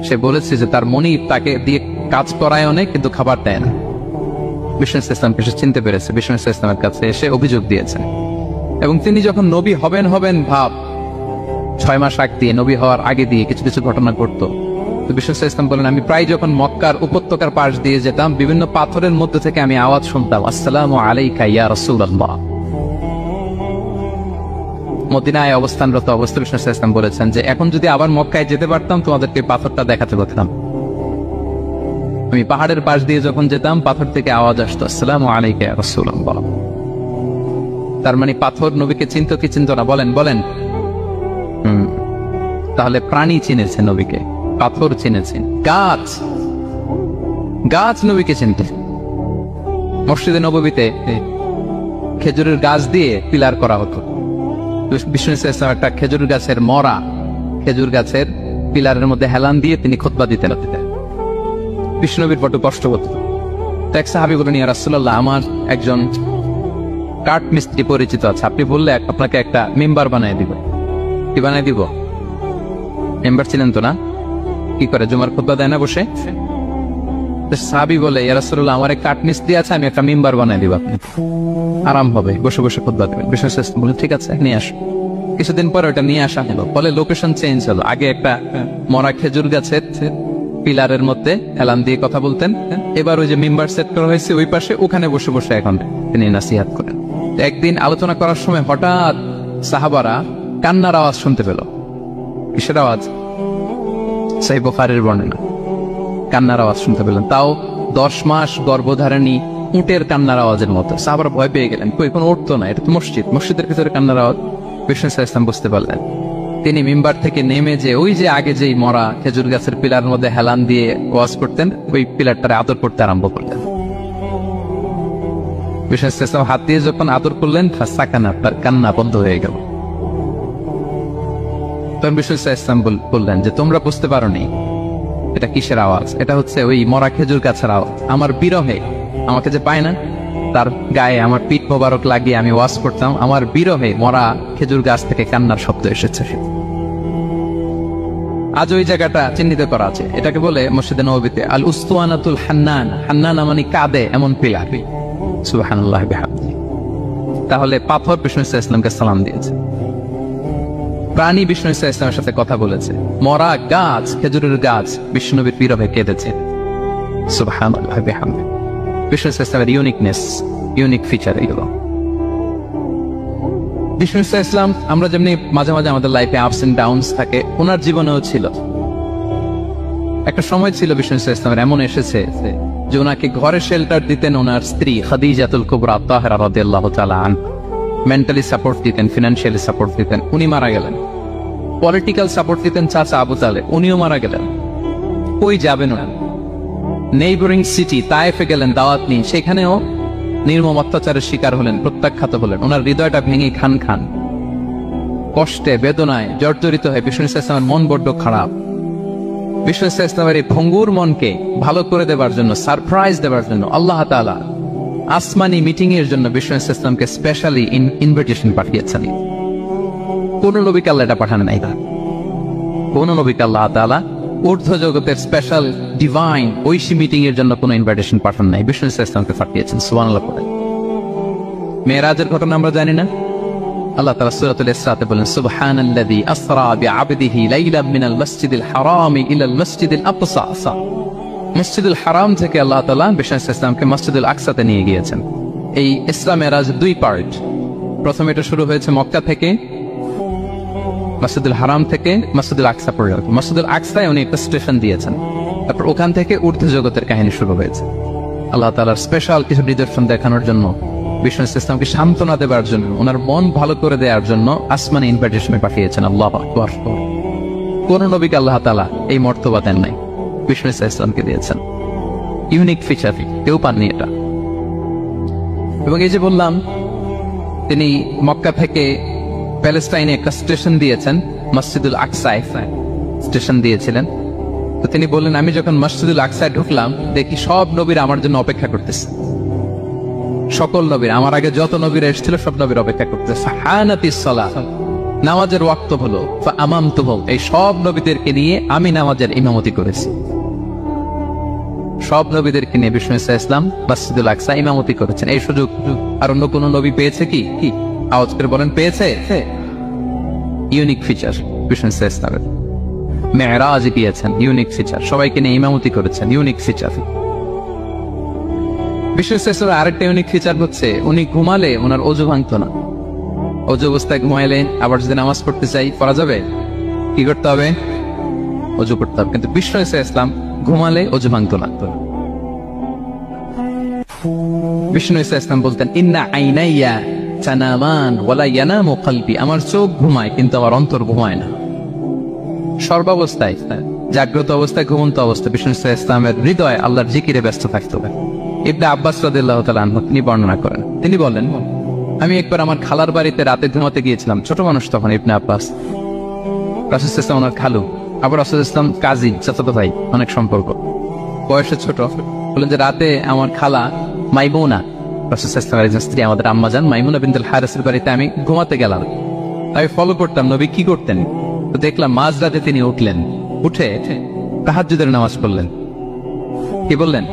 সে বলেছে যে তার মনিব তাকে দিয়ে কাজ করায় অনেক, কিন্তু খাবার দেয় না। বিষ্ণু ইসলামকে সে চিনতে পেরেছে, বিষ্ণু ইসলামের কাছে এসে অভিযোগ দিয়েছে। এবং তিনি যখন নবী হবেন ভাব 6 মাস আগ দিয়ে, নবী হওয়ার আগে দিয়ে কিছু কিছু ঘটনা ঘটতো। তো বিষ্ণু ইসলাম বলেন, আমি প্রায় যখন মক্কার উপত্যকার পাশ দিয়ে যেতাম, বিভিন্ন পাথরের মধ্যে থেকে আমি আওয়াজ শুনতাম, আসসালামু আলাইকা ইয়া রাসূলুল্লাহ। মদিনায় অবস্থানরত অবস্থা বিষ্ণু ইসলাম বলেছেন যে এখন যদি আবার মক্কায় যেতে পারতাম, তোমাদেরকে পাথরটা দেখাতে পারতাম। আমি পাহাড়ের পাশ দিয়ে যখন যেতাম, পাথর থেকে আওয়াজ আসতো, আসসালামু আলাইকা ইয়া রাসূলুল্লাহ। তার মানে পাথর নবীকে চিনত কি চিনত না? বলেন বলেন। তাহলে প্রাণী চিনেছে নবীকে, পাথর চিনেছেন, গাছ, গাছ নবীকে চিনত। মসজিদে নববীতে খেজুরের গাছ দিয়ে পিলার করা হতো। বিষ্ণু ইসলাম একটা খেজুর গাছের মরা, খেজুর গাছের পিলারের মধ্যে হেলান দিয়ে তিনি খুতবা দিতেন। বিষ্ণু নবীর বড় কষ্ট হতো। তো এক সাহাবী বলেন, ইয়া রাসূলুল্লাহ, আমার একজন কাঠ মিস্ত্রি পরিচিত আছে, আপনি বললে আপনাকে একটা মেম্বার বানিয়ে দিব। কি বানিয়ে দিব? মেম্বার ছিলেন তো না? কি করে, জুমার খুতবা দেয় না বসে? সাহাবী বলে, ইয়া রাসূলুল্লাহ, আমার এক কাঠ মিস্ত্রি আছে, আমি একটা মেম্বার বানিয়ে দিব, আপনি আরাম হবে, বসে বসে খুতবা দেবেন। বিষ্ণু ইসলাম বলে, ঠিক আছে, নিয়ে আসো। কিছুদিন পরে ওটা নিয়ে আসা হলো। ফলে লোকেশন চেঞ্জ হলো। আগে একটা মরা খেজুর গাছের পিলারের মধ্যে হেলান দিয়ে কথা বলতেন, এবার ওই যে মেম্বার সেট করা হয়েছে ওই পাশে, ওখানে বসে বসে এখন তিনি নাসিহাত করেন। একদিন আলোচনা করার সময় হঠাৎ সাহাবারা কান্নার আওয়াজ শুনতে পেল। কিসের আওয়াজ? সহিহ বুখারীর বর্ণনা, কান্নার আওয়াজ শুনতে পেলেন। তাও 10 মাস গর্ভধারিণী উটের কান্নার আওয়াজের মতো। সাহাবারা ভয় পেয়ে গেলেন, কই কোনো উট তো না, এটা তো মসজিদ, মসজিদের ভিতরে কান্নার আওয়াজ। বিষ্ণু ইসলাম বুঝতে পারলেন। তিনি মিম্বার থেকে নেমে যে ওই যে আগে যেই মরা খেজুর গাছের পিলার মধ্যে হেলান দিয়ে ওয়াজ করতেন, ওই পিলারটারে আদর করতে আরম্ভ করলেন। বিষ্ণু ইসলাম হাত দিয়ে যখন আদর করলেন, সাকানা, তার কান্না বন্ধ হয়ে গেল। তখন বিষ্ণু ইসলাম বললেন যে তোমরা বুঝতে পারোনি এটা কিসের আওয়াজ? এটা হচ্ছে ওই মরা খেজুর গাছের আওয়াজ। আমার বিরহে, আমাকে যে পায় না, তার গায়ে আমার পিঠ মোবারক লাগিয়ে আমি ওয়াজ করতাম, আমার বিরহে মরা খেজুর গাছ থেকে কান্নার শব্দ এসেছে। আজ ওই জায়গাটা চিহ্নিত করা আছে। এটাকে বলে মসজিদে নববীতে আল উস্তুয়ানাতুল হান্নান। হান্নান মানে কাঁদে এমন পিলার। সুবহানাল্লাহ বিহামদিহি। তাহলে পাথর বিষ্ণু ইসলামকে সালাম দিয়েছে, প্রাণী বিষ্ণু ইসলামের সাথে কথা বলেছে, মরা গাছ, খেজুরের গাছ বিষ্ণুনবীর বিরহে কেঁদেছে। সুবহানাল্লাহ বিহামদিহি। বিষ্ণু ইসলামের ইউনিকনেস, ইউনিক ফিচার এগুলো। বিষ্ণু ইসলাম, আমরা যেমনি মাঝে মাঝে আমাদের লাইফে আপস এন্ড ডাউনস থাকে, ওনার জীবনেও ছিল। একটা সময় ছিল বিষ্ণু ইসলামের এমন এসেছে যে ওনাকে ঘরে শেল্টার দিতেন ওনার স্ত্রী খাদিজাতুল কুবরা তাহরা রাদিয়াল্লাহু তাআলা আনহা, মেন্টালি সাপোর্ট দিতেন, ফিনান্সিয়ালি সাপোর্ট দিতেন, উনি মারা গেলেন। পলিটিক্যাল সাপোর্ট দিতেন চাচা আবু তালেব, উনিও মারা গেলেন। কই যাবেন ওরা? নেইবরিং সিটি তায়েফে গেলেন দাওয়াত নিয়ে, সেখানেও নির্মম অত্যাচারের শিকার হলেন, প্রত্যাখ্যাত হলেন। ওনার হৃদয়টা ভেঙে খান খান, কষ্টে বেদনায় জর্জরিত হয়ে বিষ্ণু ইসলামের মন বড্ড খারাপ। বিষ্ণু ইসলামের এই ভঙ্গুর মনকে ভালো করে দেবার জন্য, সারপ্রাইজ দেবার জন্য আল্লাহ তাআলা আসমানি মিটিং এর জন্য বিষ্ণু ইসলামকে স্পেশালি ইনভিটেশন পাঠিয়েছেন। কোন নবীকে আল্লাহ এটা পাঠানো নাই, কোন নবীকে আল্লাহ তাআলা ঊর্ধ্ব জগতের স্পেশাল ডিভাইন ঐশী মিটিং এর জন্য কোন ইনভিটেশন পাঠান নাই, বিষ্ণু ইসলামকে পাঠিয়েছেন। সুবহানাল্লাহ পড়ে। মেরাজের ঘটনা আমরা জানি না? আল্লাহ তাআলা সূরাতুল ইসরাতে বলেন, সুবহানাল্লাযী আসরা বিআবদিহি লাইলাম মিনাল মাসজিদিল হারামি ইলাল মাসজিদিল আকসা। মসজিদুল হারাম থেকে আল্লাহ তাআলা বিষ্ণু ইসলামকে মসজিদুল আকসাতে নিয়ে গিয়েছেন। এই ইসরা মেরাজ দুই পার্ট। প্রথমে এটা শুরু হয়েছে মক্কা থেকে, মসজিদুল হারাম থেকে মসজিদুল আকসা পর্যন্ত। মসজিদুল আকসায় উনি একটা স্টেশন দিয়েছেন, তারপর ওখান থেকে ঊর্ধ্ব জগতের কাহিনী শুরু হয়েছে। আল্লাহ তাআলার স্পেশাল কিছু নিদর্শন দেখানোর জন্য, বিষ্ণু ইসলামকে সান্ত্বনা দেওয়ার জন্য, ওনার মন ভালো করে দেওয়ার জন্য আসমানি ইনভিটেশনে পাঠিয়েছেন। আল্লাহু আকবার। কোন নবীকে আল্লাহ তাআলা এই মর্তবা দেন নাই, বিষ্ণু ইসলামকে দিয়েছেন। ইউনিক ফিচার, কেউ পাননি এটা। এবং এই যে বললাম, তিনি মক্কা থেকে প্যালেস্টাইনে একটা স্টেশন দিয়েছেন, মসজিদুল আকসায় স্টেশন দিয়েছিলেন। তো তিনি বললেন, আমি যখন মসজিদুল আকসায় ঢুকলাম, দেখি সব নবীরা আমার জন্য অপেক্ষা করতেছে। সকল নবীর, আমার আগে যত নবীরা এসেছিল সব নবীর অপেক্ষা করতেছে। হানাতিস সালাহ, নামাজের ওয়াক্ত হলো। ফাআমামতুহুম, এই সব নবীদেরকে নিয়ে আমি নামাজের ইমামতি করেছি। সব নবীদেরকে নিয়ে বিষ্ণু ইসলাম মসজিদুল আকসা ইমামতি করেছেন। এই সুযোগ আর অন্য কোন নবী পেয়েছে কি? আওয়াজ করে বলেন, পেয়েছে? ইউনিক ফিচার বিষ্ণু ইসলামের। মেরাজ গিয়েছেন, ইউনিক ফিচার। সবাইকে নিয়ে ইমামতি করেছেন, ইউনিক ফিচার। বিষ্ণু ইসলামের আরেকটা ইউনিক ফিচার হচ্ছে, উনি ঘুমালে ওনার অজু ভাঙত না। অজু অবস্থায় ঘুমাইলে আবার যদি নামাজ পড়তে চাই, পড়া যাবে? কি করতে হবে? অজু করতে হবে। কিন্তু বিষ্ণু ইসলাম ঘুমালে অজু ভাঙত না। বিষ্ণু ইসলাম বলতেন, ইন্না আইনাইয়া তানামান ওয়ালা ইয়ানামু কলবি, আমার চোখ ঘুমায় কিন্তু আমার অন্তর ঘুমায় না। সর্বাবস্থায়, জাগ্রত অবস্থায়, ঘুমন্ত অবস্থায় বিষ্ণু ইসলামের হৃদয় আল্লাহর জিকিরে ব্যস্ত থাকতে হবে। ইবনে আব্বাস রাদিয়াল্লাহু তাআলা আনহু তিনি বর্ণনা করেন, তিনি বলেন, আমি একবার আমার খালার বাড়িতে রাতে ঘুমাতে গিয়েছিলাম। ছোট মানুষ তখন ইবনে আব্বাস, রাসূল ইসলাম ওনার খালু, আবার রাসূল ইসলাম কাজী, চাচাতো ভাই, অনেক সম্পর্ক, বয়সে ছোট। বলেন যে রাতে আমার খালা মাইমুনা, রাসূল ইসলামের একজন স্ত্রী, আমাদের আম্মাজান মাইমুনা বিনতুল হারিসের বাড়িতে আমি ঘুমাতে গেলাম। আমি ফলো করতাম নবী কি করতেন। তো দেখলাম মাঝরাতে তিনি উঠলেন, উঠে তাহাজ্জুদের নামাজ পড়লেন। কি বললেন?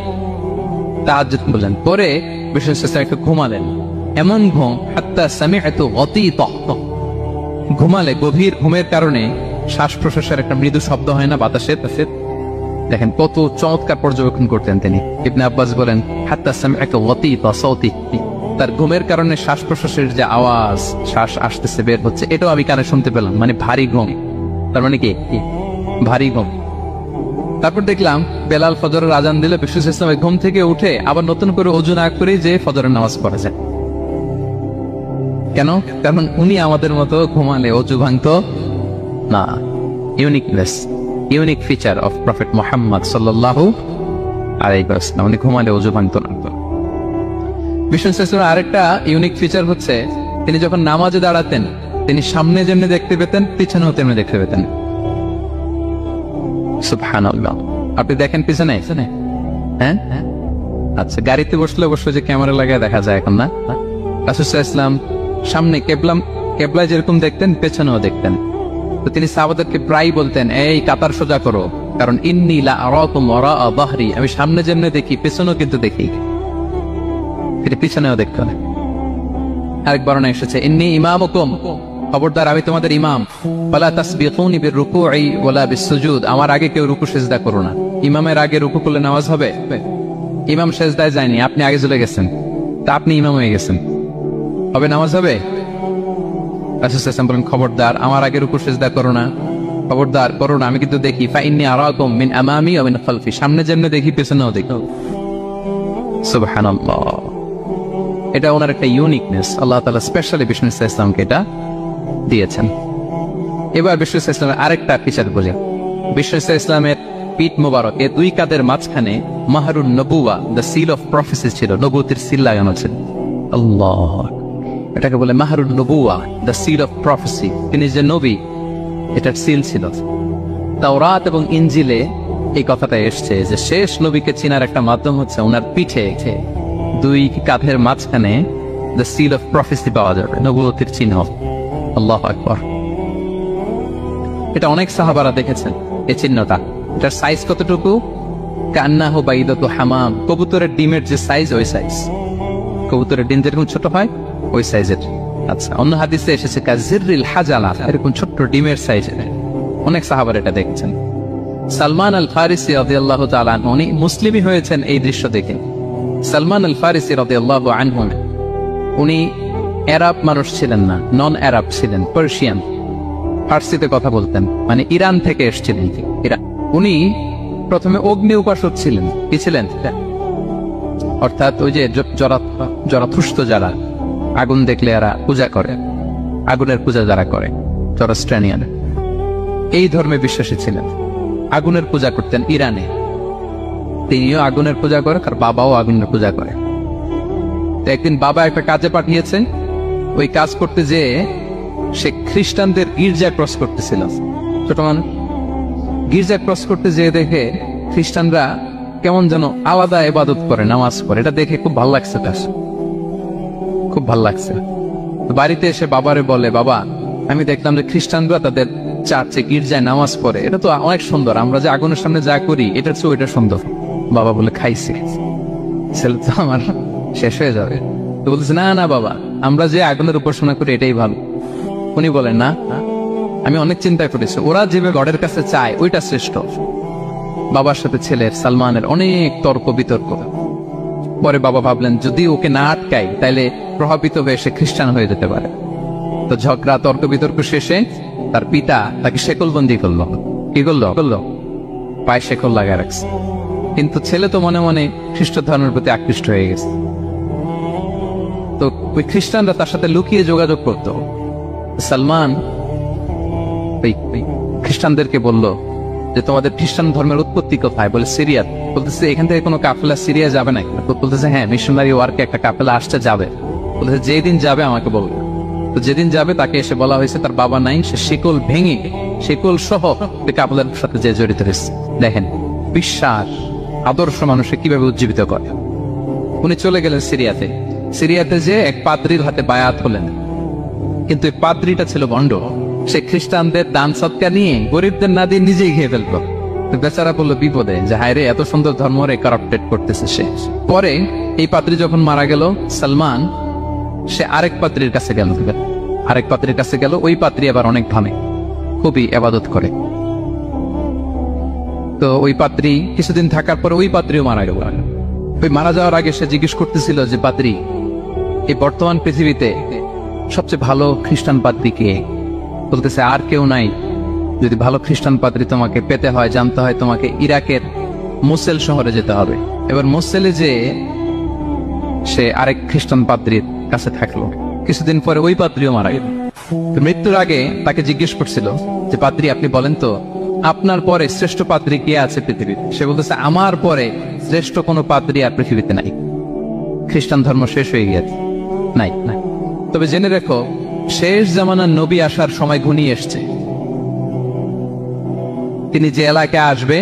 তাহাজ্জুদ বললেন। পরে বিষ্ণু ইসলাম একটু ঘুমালেন। এমন ঘুম, হাত্তা সামিআতু গতীতাহ, ঘুমালে গভীর ঘুমের কারণে শ্বাস প্রশ্বাসের একটা মৃদু শব্দ হয় না বাতাসের? দেখেন কত চমৎকার পর্যবেক্ষণ করতেন তিনি। ইবনে আব্বাস বলেন, হাত্তা সামিআতু গতীতা সাওতিহি, তার ঘুমের কারণে শ্বাস প্রশ্বাসের যে আওয়াজ, শ্বাস আসতেছে বের হচ্ছে, এটাও আমি কানে শুনতে পেলাম। মানে ভারী ঘুম। তার মানে কি? ভারী ঘুম। তারপর দেখলাম বেলাল ফজরের আজান দিলে বিষ্ণু ইসলামের ঘুম থেকে উঠে আবার নতুন করে ওযু না করে যে ফজরের নামাজ পড়া যায়। কেন? কারণ উনি আমাদের মতো ঘুমালে অজু ভাঙতো না। Uniqueness, unique feature of prophet Muhammad সাল্লাল্লাহু আলাইহি ওয়াসাল্লাম, উনি ঘুমালে অজু ভাঙতো না। বিষ্ণু ইসলামের আরেকটা ইউনিক ফিচার হচ্ছে, তিনি যখন নামাজে দাঁড়াতেন, তিনি সামনে যেমনি দেখতে পেতেন, পিছনেও তেমনি দেখতে পেতেন। সুবহানাল্লাহ। আপনি দেখেন পিছনে? হ্যাঁ, আচ্ছা। গাড়িতে বসলে অবশ্য যে ক্যামেরা লাগায় দেখা যায় এখন, না? রাসূল সাল্লাল্লাহু আলাইহি ওয়াসাল্লাম সামনে কেবলায় যেরকম দেখতেন, পেছনেও দেখতেন। তো তিনি সাহাবাদেরকে প্রায় বলতেন, এই কাতার সোজা করো, কারণ ইন্নী লা আরাকুম ওয়ারাআ যাহরি, আমি সামনে যেমনি দেখি পেছনেও কিন্তু দেখি। তিনি পিছনেও দেখতেন। আরেক বর্ণনা এসেছে, ইন্নী ইমামুকুম, খবরদার আমি তোমাদের ইমাম। ফালা তাসবিকুনি বিররুকুই ওয়ালা বিসসুজুদ, আমার আগে কেউ রুকু সিজদা করো না। ইমামের আগে রুকু করলে নামাজ হবে? ইমাম সিজদায় যায়নি, আপনি আগে চলে গেছেন, তা আপনি ইমাম হয়ে গেছেন, হবে? নামাজ হবে? রাসূল সাল্লাল্লাহু আলাইহি ওয়াসাল্লাম বলেন, খবরদার আমার আগের উপর সিজদা করো না, খবরদার করো না, আমি কিন্তু দেখি। ফাইন্নী আরাকুম মিন আমামি ওয়া মিন খালফি, সামনে যেমনি দেখি পেছনেও দেখি। সুবহানাল্লাহ। এটা ওনার একটা ইউনিকনেস, আল্লাহ তাআলা স্পেশালি বিষ্ণু ইসলামকে এটা দিয়েছেন। এবার বিষ্ণু ইসলামের আরেকটা ফিচার বলি। বিষ্ণু ইসলামের পিঠ মোবারকে দুই কাঁধের মাঝখানে মাহরুন নবুয়া, দ্য সিল অফ প্রফেসি ছিল, নবুয়তের সিল লাগানো ছিল। আল্লাহ, এটাকে বলে মাহরুন নবুয়া, দ্য সিল অফ প্রফেসি। তিনি যে নবী, এটার সিল ছিল। তাওরাত এবং ইনজিলে এই কথাটা এসছে যে শেষ নবীকে চিনার একটা মাধ্যম হচ্ছে ওনার পিঠে দুই কাঁধের মাঝখানে দ্য সিল অফ প্রফেসি পাওয়া যাবে, নবুয়তের চিহ্ন। আল্লাহু আকবার। এটা অনেক সাহাবারা দেখেছেন এই চিহ্নটা। এটার সাইজ কতটুকু? কান্নাহু বাইদাতু হামাম, কবুতরের ডিমের যে সাইজ ওই সাইজ। কবুতরের ডিম যেরকম ছোট হয় ওই সাইজের। আচ্ছা, অন্য হাদিসে এসেছে কাজিররিল হাজালা, এরকম ছোট্ট ডিমের সাইজের। অনেক সাহাবারা এটা দেখেছেন। সালমান আল ফারিসি রাদিয়াল্লাহু তাআলা আনহু, উনি মুসলিমই হয়েছেন এই দৃশ্য দেখে। সালমান আল ফারিসি রাদিয়াল্লাহু আনহু উনি আরব মানুষ ছিলেন না, নন আরব ছিলেন, পার্সিয়ান, ফার্সিতে কথা বলতেন, মানে ইরান থেকে এসেছিলেন। ইরান। উনি প্রথমে অগ্নি উপাসক ছিলেন। কি ছিলেন? অর্থাৎ ওই যে জরাথুস্ত যারা আগুন দেখলে এরা পূজা করে, আগুনের পূজা যারা করে, জরাস্ট্রানিয়ান, এই ধর্মে বিশ্বাসী ছিলেন। আগুনের পূজা করতেন ইরানে। তিনিও আগুনের পূজা করে, আর বাবাও আগুনের পূজা করে। তো একদিন বাবা একটা কাজে পাঠিয়েছে, ওই কাজ করতে যেয়ে সে খ্রিস্টানদের গির্জা ক্রস করতেছিল। ছোট মানুষ গির্জা ক্রস করতে যেয়ে দেখে খ্রিস্টানরা কেমন যেন আলাদা ইবাদত করে, নামাজ পড়ে। এটা দেখে খুব ভালো লাগছে তার, খুব ভালো লাগছে। বাড়িতে এসে বাবারে বলে, বাবা আমি দেখলাম যে খ্রিস্টানরা তাদের চার্চে গির্জায় নামাজ পড়ে, এটা তো অনেক সুন্দর, আমরা যে আগুনের সামনে যা করি এটার চেয়ে ওইটা সুন্দর। বাবা বলে, খাইছি, ছেলে তো আমার শেষ হয়ে যাবে। তো বলতেছে, না না বাবা, আমরা যে আগুনের উপাসনা করি এটাই ভালো। উনি বলেন, না আমি অনেক চিন্তা করেছি, ওরা যেভাবে গডের কাছে চায় ওইটা শ্রেষ্ঠ। বাবার সাথে ছেলের সালমানের অনেক তর্ক বিতর্ক। পরে বাবা ভাবলেন যদি ওকে না আটকাই তাইলে প্রভাবিত হয়ে সে খ্রিস্টান হয়ে যেতে পারে। তো ঝগড়া তর্ক বিতর্ক শেষে তার পিতা তাকে শেকলবন্দি করলো। কি করলো? পায়ে শেকল লাগায় রাখছে। কিন্তু ছেলে তো মনে মনে খ্রিস্ট ধর্মের প্রতি আকৃষ্ট হয়ে গেছে। তো ওই খ্রিস্টানরা তার সাথে লুকিয়ে যোগাযোগ করত। সালমান ওই খ্রিস্টানদেরকে বলল যে তোমাদের খ্রিস্টান ধর্মের উৎপত্তি কোথায়? বলে সিরিয়া। বলতেছে এখান থেকে কোনো কাফেলা সিরিয়া যাবে না? বলতেছে হ্যাঁ, মিশনারি ওয়ার্কে একটা কাফেলা আসতে যাবে। বলতেছে যেদিন যাবে আমাকে বলবে। তো যেদিন যাবে তাকে এসে বলা হয়েছে তার বাবা নাই, সে শিকল ভেঙে শিকল সহ কাফেলার সাথে যে জড়িত হয়েছে। দেখেন বিশ্বাস, আদর্শ মানুষকে কিভাবে উজ্জীবিত করে। উনি চলে গেলেন সিরিয়াতে। সিরিয়াতে যে এক পাদ্রির হাতে বায়াত হলেন, কিন্তু এই পাদ্রিটা ছিল ভণ্ড। সে খ্রিস্টানদের দান সৎকার নিয়ে গরিবদের না দিয়ে নিজেই খেয়ে ফেলতো। বেচারা বললো বিপদে যে হায় রে, এত সুন্দর ধর্ম রে কারাপ্টেড করতেছে সে। পরে এই পাদ্রী যখন মারা গেল, সালমান সে আরেক পাদ্রীর কাছে গেল। আরেক পাদ্রীর কাছে গেল, ওই পাদ্রী আবার অনেক ভাবে, খুবই ইবাদত করে। তো ওই পাদ্রী কিছুদিন থাকার পরে ওই পাদ্রীও মারা গেল। ওই মারা যাওয়ার আগে সে জিজ্ঞেস করতেছিল যে পাদ্রী, এই বর্তমান পৃথিবীতে সবচেয়ে ভালো খ্রিস্টান পাদ্রী কে? বলতেছে আর কেউ নাই। যদি ভালো খ্রিস্টান পাদ্রী তোমাকে পেতে হয়, জানতে হয়, তোমাকে ইরাকের মোসেল শহরে যেতে হবে। এবার মোসেলে যে সে আরেক খ্রিস্টান পাদ্রীর কাছে থাকলো। কিছুদিন পরে ওই পাদ্রীও মারা গেল। মৃত্যুর আগে তাকে জিজ্ঞেস করছিল যে পাদ্রী আপনি বলেন তো আপনার পরে শ্রেষ্ঠ পাদ্রী কে আছে পৃথিবীতে? সে বলতেছে আমার পরে শ্রেষ্ঠ কোনো পাদ্রী আর পৃথিবীতে নাই, খ্রিস্টান ধর্ম শেষ হয়ে গিয়েছে, নাই নাই। তবে জেনে রেখো, শেষ জামানার নবী আসার সময় ঘনিয়ে এসছে। তিনি যে এলাকায় আসবে,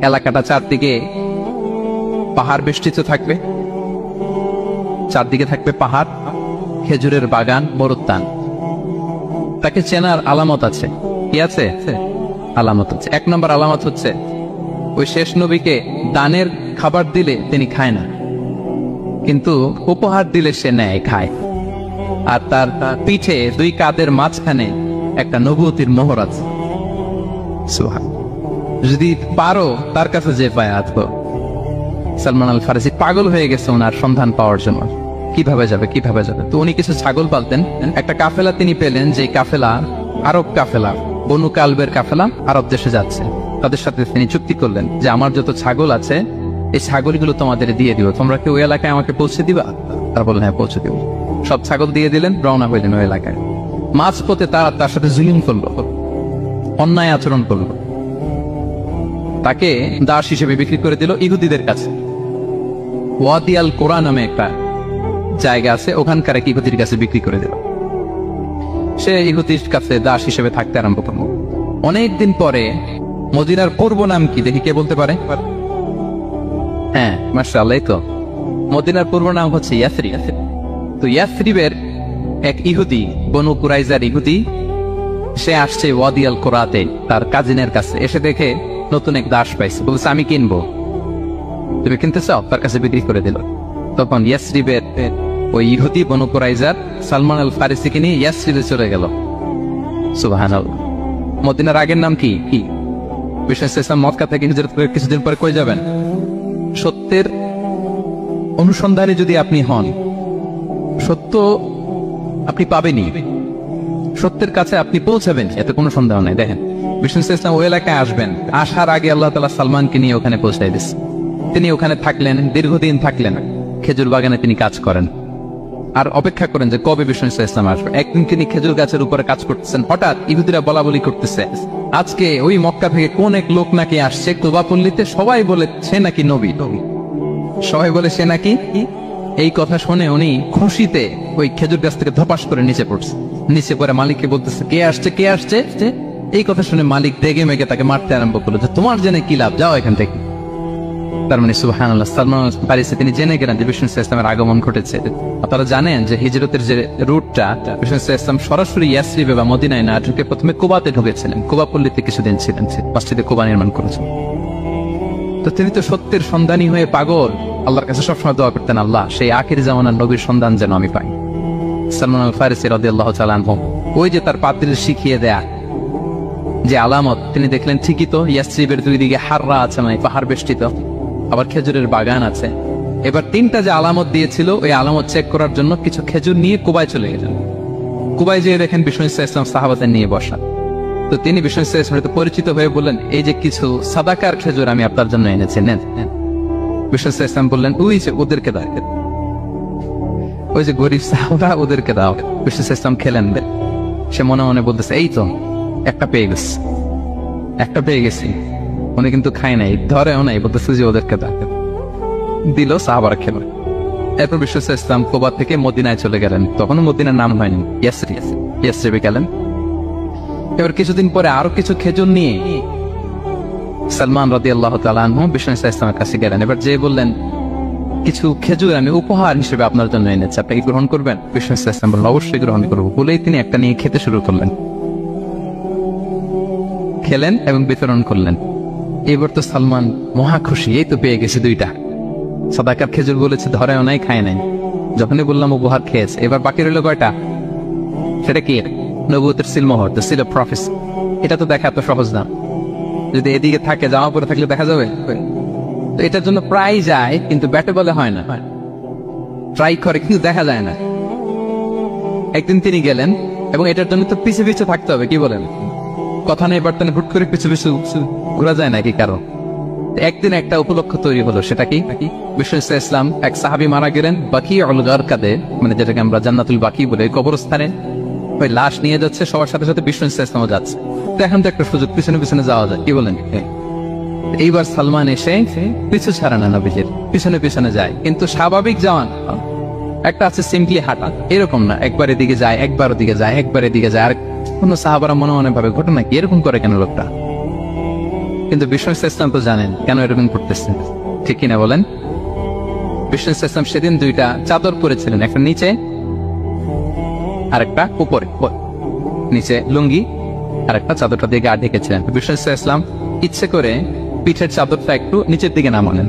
এলাকাটা চারদিকে পাহাড় বেষ্টিত থাকবে, চারদিকে থাকবে পাহাড়, খেজুরের বাগান, মরুত্তান। তাকে চেনার আলামত আছে। কি আছে? আলামত আছে। এক নম্বর আলামত হচ্ছে ওই শেষ নবীকে দানের খাবার দিলে তিনি খায় না, কিন্তু উপহার দিলে সে নেয়, খায়। আর তার পিঠে দুই কাঁধের মাঝখানে একটা নবুয়তির মোহর আছে। যদি পারো তার কাছে যে বায়াত করো। সালমান আল ফারিসি পাগল হয়ে গেছে ওনার সন্ধান পাওয়ার জন্য। কিভাবে যাবে কিভাবে যাবে। তো উনি কিছু ছাগল পালতেন। একটা কাফেলা তিনি পেলেন, যে কাফেলা আরব কাফেলা, বনু কালবের কাফেলা আরব দেশে যাচ্ছে। তাদের সাথে তিনি চুক্তি করলেন যে আমার যত ছাগল আছে এই ছাগলগুলো তোমাদের দিয়ে দিব, তোমরা কি ওই এলাকায় আমাকে পৌঁছে দিবা? তারা বললেন হ্যাঁ পৌঁছে দিব। সব ছাগল দিয়ে দিলেন, রওনা হইলেন ওই এলাকায়। মাঝপথে তারা তার সাথে জুলুম করলো, অন্যায় আচরণ করলো, তাকে দাস হিসেবে বিক্রি করে দিল ইহুদিদের কাছে। ওয়াদি আল কোরআন নামে একটা জায়গা আছে, ওখানকার এক ইহুদির কাছে বিক্রি করে দিল। সে ইহুদির কাছে দাস হিসেবে থাকতে আরম্ভ করল। অনেকদিন পরে মদিনার পূর্ব নাম কি দেখি, কে বলতে পারে? হ্যাঁ মাশাআল্লাহ, তো মদিনার পূর্ব নাম হচ্ছে ইয়াসরিব। তো ইয়াসরিবের এক ইহুদি, বনু কুরাইজার ইহুদি, সে আসছে ওয়াদি আল কোরাতে তার কাজিনের কাছে। এসে দেখে নতুন এক দাস পাইছে, বলছে আমি কিনবো, তুমি কিনতে চাও? তার কাছে বিক্রি করে দিল। তখন ইয়াসরিবের ওই ইহুদি বনু কুরাইজার সালমান আল ফারিসিকে নিয়ে ইয়াসরিবে চলে গেল। সুবহানাল্লাহ। মদিনার আগের নাম কি? বিশ্বনবী সাল্লাল্লাহু আলাইহি ওয়াসাল্লাম মক্কা থেকে হিজরত করে কিছুদিন পরে কই যাবেন? সত্যের অনুসন্ধানে যদি আপনি হন, সত্য আপনি পাবেনই, সত্যের কাছে আপনি পৌঁছাবেন, এতে কোনো সন্দেহ নাই। দেখেন বিশ্বনবী সাল্লাল্লাহু আলাইহি ওয়াসাল্লাম ওই এলাকায় আসবেন, আসার আগে আল্লাহ তাআলা সালমানকে নিয়ে ওখানে পৌঁছায় দিয়েছে। তিনি ওখানে থাকলেন, দীর্ঘদিন থাকলেন, খেজুর বাগানে তিনি কাজ করেন আর অপেক্ষা করেন যে কবে বিশ্বনবী সাল্লাল্লাহু আলাইহি ওয়াসাল্লাম আসবে। একদিন তিনি খেজুর গাছের উপরে কাজ করতেছেন, হঠাৎ ইহুদিরা বলাবলি করতেছে আজকে ওই মক্কা থেকে কোন এক লোক নাকি আসছে কুবা পল্লীতে, সবাই বলে সে নাকি নবী, সবাই বলে সে নাকি। এই কথা শুনে উনি খুশিতে ওই খেজুর গাছ থেকে ধপাস করে নিচে পড়ছে। নিচে পড়ে মালিককে বলতেছে কে আসছে কে আসছে। এই কথা শুনে মালিক রেগে মেগে তাকে মারতে আরম্ভ করলো, যে তোমার জেনে কি লাভ, যাও এখান থেকে। তার মানে সুবহানাল্লাহ, সালমান আল ফারিসি তিনি জেনে গেলেন যে বিশ্বনবী সাল্লাল্লাহু আলাইহি ওয়াসাল্লামের আগমন ঘটেছে। আপনারা জানেন যে হিজরতের যে রুটটা, বিশ্বনবী সাল্লাল্লাহু আলাইহি ওয়াসাল্লাম সরাসরি ইয়াসরিবে বা মদিনায় না ঢুকে প্রথমে কুবাতে ঢুকেছিলেন। কুবা পল্লীতে কিছুদিন ছিলেন, মসজিদে কুবা নির্মাণ করেছেন। তো তিনি তো সত্যের সন্ধানী হয়ে পাগল, আল্লাহর কাছে সবসময় দোয়া করতেন, আল্লাহ সেই আখির জামানার নবীর সন্ধান যেন আমি পাই। সালমান আল ফারিসি রাদিয়াল্লাহু তাআলা আনহু, ওই যে তার পাদ্রীর শিখিয়ে দেয়া যে আলামত, তিনি দেখলেন ঠিকই তো ইয়াসরিবের দুই দিকে হাররা আছে, মানে পাহাড় বেষ্টিত, আবার খেজুরের বাগান আছে। এবার তিনটা যে আলামত দিয়েছিল, ওই আলামত চেক করার জন্য কিছু খেজুর নিয়ে কুবায় চলে গেলেন। কুবায় যেয়ে দেখেন বিশ্বনবী সাল্লাল্লাহু আলাইহি ওয়াসাল্লাম সাহাবাদের নিয়ে বসা। তো তিনি বিশ্বনবী সাল্লাল্লাহু আলাইহি ওয়াসাল্লামের পরিচিত হয়ে বললেন, এই যে কিছু সাদাকার খেজুর আমি আপনার জন্য এনেছি, নেন। বিশ্বনবী সাল্লাল্লাহু আলাইহি ওয়াসাল্লাম বললেন, ওই যে ওদেরকে দাও, ওই যে গরিব সাহাবা ওদেরকে দাও। বিশ্বনবী সাল্লাল্লাহু আলাইহি ওয়াসাল্লাম খেলেন। সে মনে মনে বলতেছে, এই তো একটা পেয়ে গেছি, একটা পেয়ে গেছি। উনি কিন্তু খায় নাই, ধরেও নাই, বলতেছে যে ওদেরকে দাও। দিল, সাহাবারা খেল। এরপর বিশ্বনবী সাল্লাল্লাহু আলাইহি ওয়াসাল্লাম কুবা থেকে মদিনায় চলে গেলেন। তখন মদিনার নাম হয়নি, ইয়াসরিবে গেলেন। এবার কিছুদিন পরে আরো কিছু খেজুর নিয়ে সালমান রাদিয়াল্লাহু তাআলা আনহু বিশ্বনবী সাল্লাল্লাহু আলাইহি ওয়াসাল্লামের কাছে গেলেন। এবার যে বললেন, কিছু খেজুর আমি উপহার হিসেবে আপনার জন্য এনেছি, আপনি কি গ্রহণ করবেন? বিশ্বনবী সাল্লাল্লাহু আলাইহি ওয়াসাল্লাম বললেন, অবশ্যই গ্রহণ করব। বলেই তিনি একটা নিয়ে খেতে শুরু করলেন, খেলেন এবং বিতরণ করলেন। এবার তো সালমান মহা খুশি, এই তো পেয়ে গেছে দুইটা সাদাকার খেজুর, বলেছে ধরেও নাই, খায় নাই। যখনই বললাম উপহার খেয়েছে। এবার বাকি রইল কয়টা? সেটা কি? নবুয়তের সিলমোহর, দ্য সিল অফ প্রফেসি। এটা তো দেখা এত সহজ না, যদি এদিকে থাকে, জামা পরে থাকলে দেখা যাবে। তো এটার জন্য প্রায় যায়, কিন্তু ব্যাটে বলে হয় না, ট্রাই করে কিন্তু দেখা যায় না। একদিন তিনি গেলেন, এবং এটার জন্য তো পিছে পিছে থাকতে হবে, কি বলেন? কথা নেই বার্তা নেই, হুট করে পিছু পিছু ঘোরা যায় নাকি কারো? একদিন একটা উপলক্ষ তৈরি হলো, সেটা কি? বিশ্বনবী সাল্লাল্লাহু আলাইহি ওয়াসাল্লাম এক সাহাবী মারা গেলেন বাকিউল গারকাদে, মানে যেটাকে আমরা জান্নাতুল বাকি বলে, কবরস্থানে ওই লাশ নিয়ে যাচ্ছে, সবার সাথে সাথে বিশ্বনবী সাল্লাল্লাহু আলাইহি ওয়াসাল্লামও যাচ্ছে। তো এখন তো একটা সুযোগ, পিছনে পিছনে যাওয়া যায়, কি বলেন? এইবার সালমান এসে পিছু ছাড়ে না, নবীজির পিছনে পিছনে যায়। কিন্তু স্বাভাবিক যাওয়ান একটা আছে সিম্পলি হাঁটা, এরকম না, একবার এদিকে যায়, একবার ওদিকে যায়, একবার এদিকে যায়। আর কোন সাহাবারা মনে মনে ভাবে, ঘটনা কি, এরকম করে কেন লোকটা? কিন্তু বিশ্বনবী সাল্লাল্লাহু আলাইহি ওয়াসাল্লাম তো জানেন কেন এরকম করতেছেন, ঠিক কিনা বলেন? বিশ্বনবী সাল্লাল্লাহু আলাইহি ওয়াসাল্লাম সেদিন দুইটা চাদর পরেছিলেন, একটা নিচে আর একটা উপরে, নিচে লুঙ্গি আর একটা চাদরটা দিয়ে গা ঢেকেছিলেন। বিশ্বনবী সাল্লাল্লাহু আলাইহি ওয়াসাল্লাম ইচ্ছে করে পিঠের চাদরটা একটু নিচের দিকে নামালেন,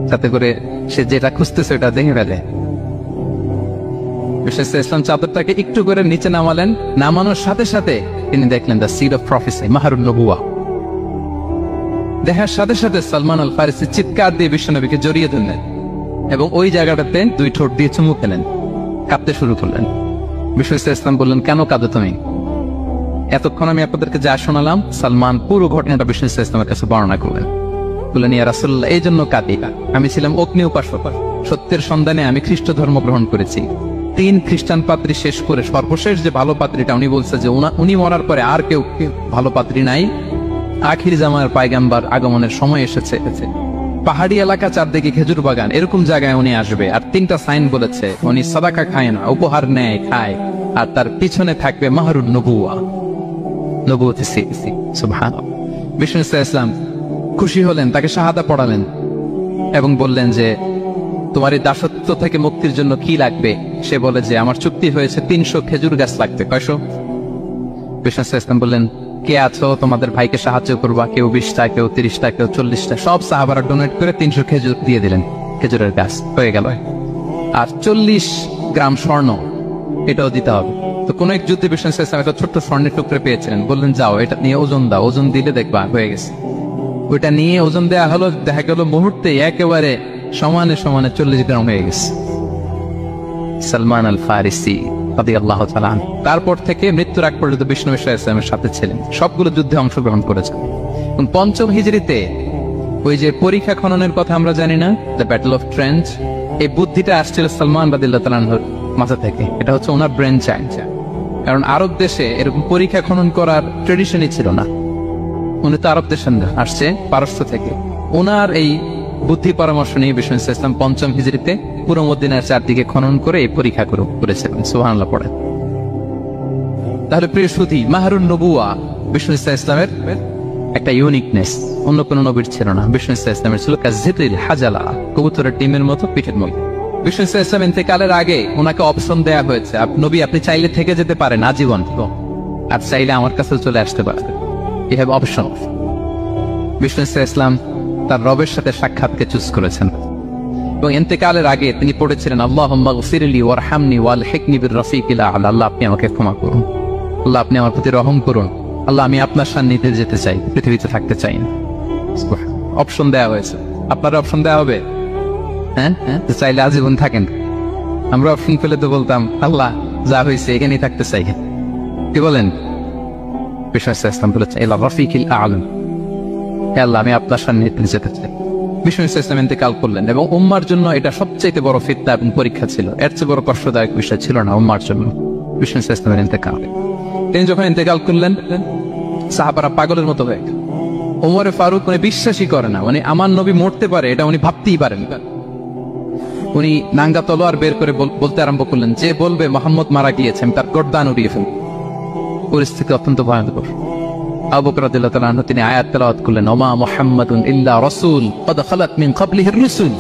যাতে করে সে যেটা খুঁজতেছে ওটা দেখে ফেলে। বিশ্বনবী সাল্লাল্লাহু আলাইহি ওয়াসাল্লাম চাদরটাকে একটু করে নিচে নামালেন, নামানোর সাথে সাথে তিনি দেখলেন দ্য সিড অফ প্রফেসি, মাহরুন নবুওয়া। দেখার সাথে সাথে সালমান আল ফারিসি চিৎকার দিয়ে বিশ্বনবীকে জড়িয়ে ধরলেন। এবং ওই জায়গাটাতে 2 ঠোঁট দিয়ে চুমু খেলেন, কাঁদতে শুরু করলেন। বিষ্ণু ইসলাম বললেন, কেন কাঁদো তুমি? এতক্ষণ আমি আপনাদেরকে যা শোনালাম, সালমান পুরো ঘটনাটা বিষ্ণু ইসলামের কাছে বর্ণনা করলেন। বললেন, ইয়া রাসূলুল্লাহ, এই জন্য কাঁদি। আমি ছিলাম অগ্নি উপাসক, সত্যের সন্ধানে আমি খ্রিস্ট ধর্ম গ্রহণ করেছি। 3 খ্রিস্টান পাত্রী শেষ করে সর্বশেষ যে ভালো পাত্রীটা, উনি বলছে যে উনি মরার পরে আর কেউ ভালো পাত্রী নাই, আখির জামার পায়গাম্বার আগমনের সময় এসেছে। পাহাড়ি এলাকা, চারদিকে খেজুর বাগান, এরকম জায়গায় উনি আসবে। আর 3টা সাইন বলেছে, উনি সাদাকা খায় না, উপহার নেয়, খায়, আর তার পিছনে থাকবে মাহরুন নবুয়া, নবুয়তের সিলসিলা। সুবহানাল্লাহ। বিষ্ণু ইসলাম খুশি হলেন, তাকে শাহাদা পড়ালেন এবং বললেন যে তোমার এই দাসত্ব থেকে মুক্তির জন্য কি লাগবে? সে বলে যে আমার চুক্তি হয়েছে 300 খেজুর গাছ লাগবে। কয়শো? বিষ্ণু ইসলাম বললেন, কে আছো তোমাদের ভাইকে সাহায্য করবা? কেউ 20টা, কেউ 30টা, কেউ 40টা। সব সাহাবারা ডোনেট করে 300 খেজুর দিয়ে দিলেন, খেজুরের গাছ হয়ে গেল। আর 40 গ্রাম স্বর্ণ, এটাও দিতে হবে। তো কোন এক যুদ্ধে বিষ্ণু ইসলাম একটা ছোট্ট স্বর্ণের টুকরে পেয়েছিলেন, বললেন যাও এটা নিয়ে ওজন দাও, ওজন দিলে দেখবা হয়ে গেছে। ওইটা নিয়ে ওজন দেয়া হলো, দেখা গেল মুহূর্তে একেবারে সমানে সমানে 40 গ্রাম হয়ে গেছে। সালমান আল ফারিসি রাদিয়াল্লাহু তাআলা আনহু তারপর থেকে মৃত্যুর আগ পর্যন্ত বিষ্ণু ইসলামের সাথে ছিলেন, সবগুলো যুদ্ধে অংশগ্রহণ করেছেন। 5ম হিজরিতে ওই যে পরীক্ষা খননের কথা আমরা জানি না, দ্য ব্যাটল অফ ট্রেঞ্চ, এই বুদ্ধিটা আসছিল সালমান রাদিয়াল্লাহু তাআলা আনহুর মাথা থেকে। এটা হচ্ছে ওনার ব্রেন চাইল্ড, কারণ আরব দেশে এরকম পরীক্ষা খনন করার ট্রেডিশনই ছিল না। উনি তো আরব দেশে আসছে, পারস্য থেকে। ওনার এই বুদ্ধি পরামর্শ নিয়ে বিষ্ণু ইসলাম 5ম হিজরিতে পুরো মদিনার চারদিকে খনন করে এই পরীক্ষা করেছিলেন। সুবহানাল্লাহ পড়েন। তাহলে প্রিয় সুধী, মাহরুন নবুয়া বিষ্ণু ইসলামের একটা ইউনিকনেস, অন্য কোন নবীর ছিল না। বিষ্ণু ইসলামের ছিল কাযিতিল হাজালা, কবুতরের ডিমের মতো পিঠের মতো। বিষ্ণু ইসলাম ইন্তেকালের আগে ওনাকে অপশন দেয়া হয়েছে, নবী আপনি চাইলে থেকে যেতে পারেন আজীবন, আর চাইলে আমার কাছে চলে আসতে পারেন। You have option. বিষ্ণু ইসলাম তার রবের সাথে সাক্ষাৎকে চুজ করেছেন এবং ইন্তেকালের আগে তিনি পড়েছিলেন, আল্লাহুম্মা গফিরলি ওয়ারহামনি ওয়ালহিকনি বির-রাফিকিল আ'লা। আল্লাহ আপনি আমাকে ক্ষমা করুন, আল্লাহ আপনি আমার প্রতি রহম করুন, আল্লাহ আমি আপনার সান্নিধ্যে যেতে চাই, পৃথিবীতে থাকতে চাই না। অপশন দেয়া হয়েছে। আপনার অপশন দেয়া হবে? হ্যাঁ, চাইলে আজীবন থাকেন। আমরা অপশন পেলে তো বলতাম, আল্লাহ যা হয়েছে এখানেই থাকতে চাই। কি বলেন? বিষ্ণু ইসলাম বলেছেন, ইলা রাফিকিল আ'লা, আল্লাহ আমি আপনার সান্নিধ্যে যেতে চাই। বিষ্ণু ইসলাম ইন্তেকাল করলেন এবং উম্মার জন্য এটা সবচেয়ে বড় ফিতনা এবং পরীক্ষা ছিল। এর চেয়ে বড় কষ্টদায়ক বিষয় ছিল না উম্মার জন্য বিষ্ণু ইসলামের ইন্তেকাল। তিনি যখন ইন্তেকাল করলেন, সাহাবারা পাগলের মতো হয়ে গেল। ওমরে ফারুক বিশ্বাসই করে না, আমার নবী মরতে পারে এটা উনি ভাবতেই পারেন। উনি নাঙ্গা তলোয়ার বের করে বলতে আরম্ভ করলেন, যে বলবে মোহাম্মদ মারা গিয়েছে আমি তার গর্দান উড়িয়ে ফেলব। পরিস্থিতি অত্যন্ত ভয়ঙ্কর। আবু বকর রাদিয়াল্লাহু তাআলা আনহু তিনি আয়াত তেলাওয়াত করলেন, ওমা মুহাম্মাদুন ইল্লা রাসূল ক্বাদ খালাত মিন ক্বাবলিহির রুসুল।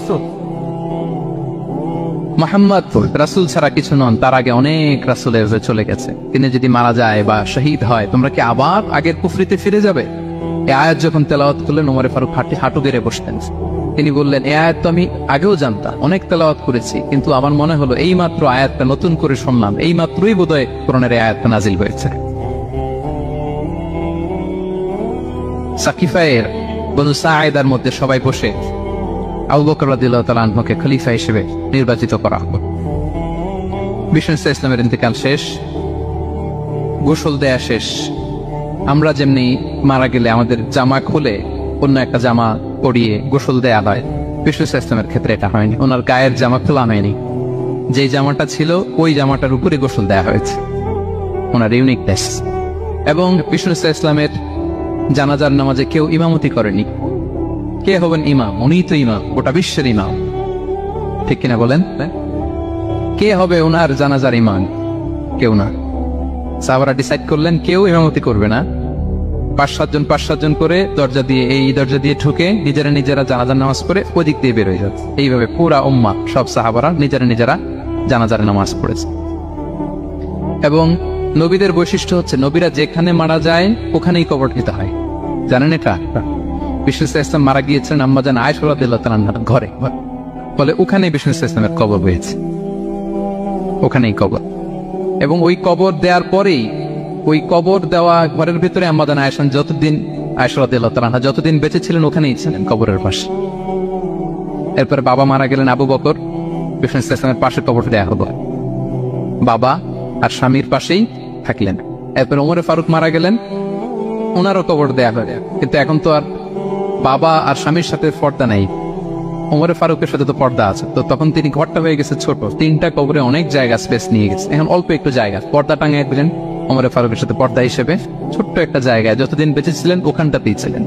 মুহাম্মদ রাসূল ছাড়া কিছু নন, তার আগে অনেক রাসূল এসে চলে গেছে। তিনি যদি মারা যায় বা শহীদ হয়, তোমরা কি আবার আগের কুফরিতে ফিরে যাবে? এই আয়াত যখন তেলাওয়াত করলেন, ওমর ফারুক হাঁটু গেড়ে বসলেন। তিনি বললেন, এই আয়াত তো আমি আগেও জানতাম, অনেক তেলাওয়াত করেছি, কিন্তু আমার মনে হলো এই মাত্র আয়াতটা নতুন করে শুনলাম, এই মাত্রই বোধহয় কোরআনের এই আয়াতটা নাজিল হয়েছে। সাকিফায়ের বনু সাঈদার মধ্যে সবাই বসে আবু বকর রাদিয়াল্লাহু তাআলা আনহুকে খলিফা হিসেবে নির্বাচিত করা হলো। বিষ্ণু ইসলামের ইন্তেকাল শেষ, গোসল দেয়া শেষ। আমরা যেমনি মারা গেলে আমাদের জামা খুলে অন্য একটা জামা পরিয়ে গোসল দেয়া হয়, বিষ্ণু ইসলামের ক্ষেত্রে এটা হয়নি। ওনার গায়ের জামা খোলা হয়নি, যে জামাটা ছিল ওই জামাটার উপরে গোসল দেয়া হয়েছে, ওনার ইউনিকনেস। এবং বিষ্ণু ইসলামের জানাজার নামাজে কেউ ইমামতি করেনি। কে হবেন ইমাম? উনিই তো ইমাম, গোটা বিশ্বের ইমাম, ঠিক কিনা বলেন? কে হবে ওনার জানাজার ইমাম? কেউ না। সাহাবারা ডিসাইড করলেন কেউ ইমামতি করবে না। 5-7 জন করে দরজা দিয়ে, এই দরজা দিয়ে ঢুকে নিজেরা জানাজার নামাজ পড়ে ওদিক দিয়ে বের হয়ে যাচ্ছে। এইভাবে পুরা উম্মাহ, সব সাহাবারা নিজেরা জানাজার নামাজ পড়েছে। এবং নবীদের বৈশিষ্ট্য হচ্ছে, নবীরা যেখানে মারা যায় ওখানেই কবর দিতে হয়। জানেন এটা? বিষ্ণু ইসলাম মারা গিয়েছেন আম্মাজান আয়েশা রাদিয়াল্লাহু তাআলা আনহার ঘরে, বলে ওখানেই বিষ্ণু ইসলামের কবর হয়েছে, ওখানেই কবর। এবং ওই কবর দেওয়ার পরেই, ওই কবর দেওয়া ঘরের ভিতরে আম্মাজান আয়েশা রাদিয়াল্লাহু তাআলা আনহা যতদিন বেঁচে ছিলেন ওখানেই ছিলেন, কবরের পাশে। এরপরে বাবা মারা গেলেন আবু বকর, বিষ্ণু ইসলামের পাশে কবর দেয়া হলো, বাবা আর স্বামীর পাশেই থাকলেন। এরপরে ওমরে ফারুক মারা গেলেন, ওনারও কবর দেয়া হলো। কিন্তু এখন তো আর বাবা আর স্বামীর সাথে পর্দা নেই, ওমরে ফারুকের সাথে তো পর্দা আছে। তো তখন তিনি ঘরটা হয়ে গেছে ছোট, 3টা কবরে অনেক জায়গা স্পেস নিয়ে গেছে, এখন অল্প একটু জায়গা পর্দা টাঙিয়ে দিলেন ওমরে ফারুকের সাথে পর্দা হিসেবে ছোট্ট একটা জায়গায়। যতদিন বেঁচে ছিলেন ওখানটাতেই ছিলেন।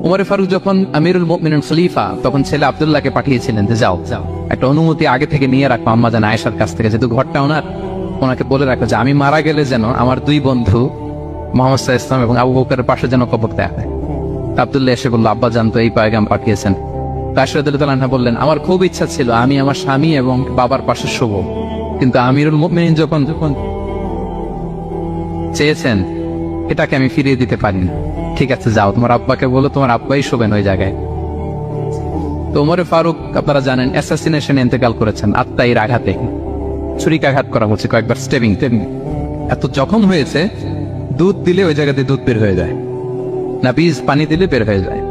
ওমরে ফারুক যখন আমিরুল মুমিনিন খলিফা, তখন ছেলে আব্দুল্লাহকে পাঠিয়েছিলেন যে যাও একটা অনুমতি আগে থেকে নিয়ে রাখো আম্মা জান আয়েশার কাছ থেকে, যেহেতু ঘরটা ওনার, ওনাকে বলে রাখো যে আমি মারা গেলে যেন আমার 2 বন্ধু মুহাম্মদ সাল্লাল্লাহু আলাইহি ওয়াসাল্লাম এবং আবু বকরের পাশে যেন কবর দেয়া হয়। আব্দুল্লাহ এসে বলল, আব্বা জান তো এই পয়গাম পাঠিয়েছেন। আয়েশা রাদিয়াল্লাহু তাআলা বললেন, আমার খুব ইচ্ছা ছিল আমি আমার স্বামী এবং বাবার পাশে শোব, কিন্তু আমিরুল মুমিনিন যখন চেয়েছেন এটাকে আমি ফিরিয়ে দিতে পারি না। ঠিক আছে যাও, তোমার আব্বাকে বলো তোমার আব্বাই শোবেন ওই জায়গায়। তো ওমরে ফারুক আপনারা জানেন অ্যাসাসিনেশনে ইন্তেকাল করেছেন, আত্মাইয়ের আঘাতে ছুরিকাঘাত করা হচ্ছে, কয়েকবার স্টেবিং। এত জখম হয়েছে, দুধ দিলে ওই জায়গাতে দুধ বের হয়ে যায় না, বীজ পানি দিলে বের হয়ে যায়।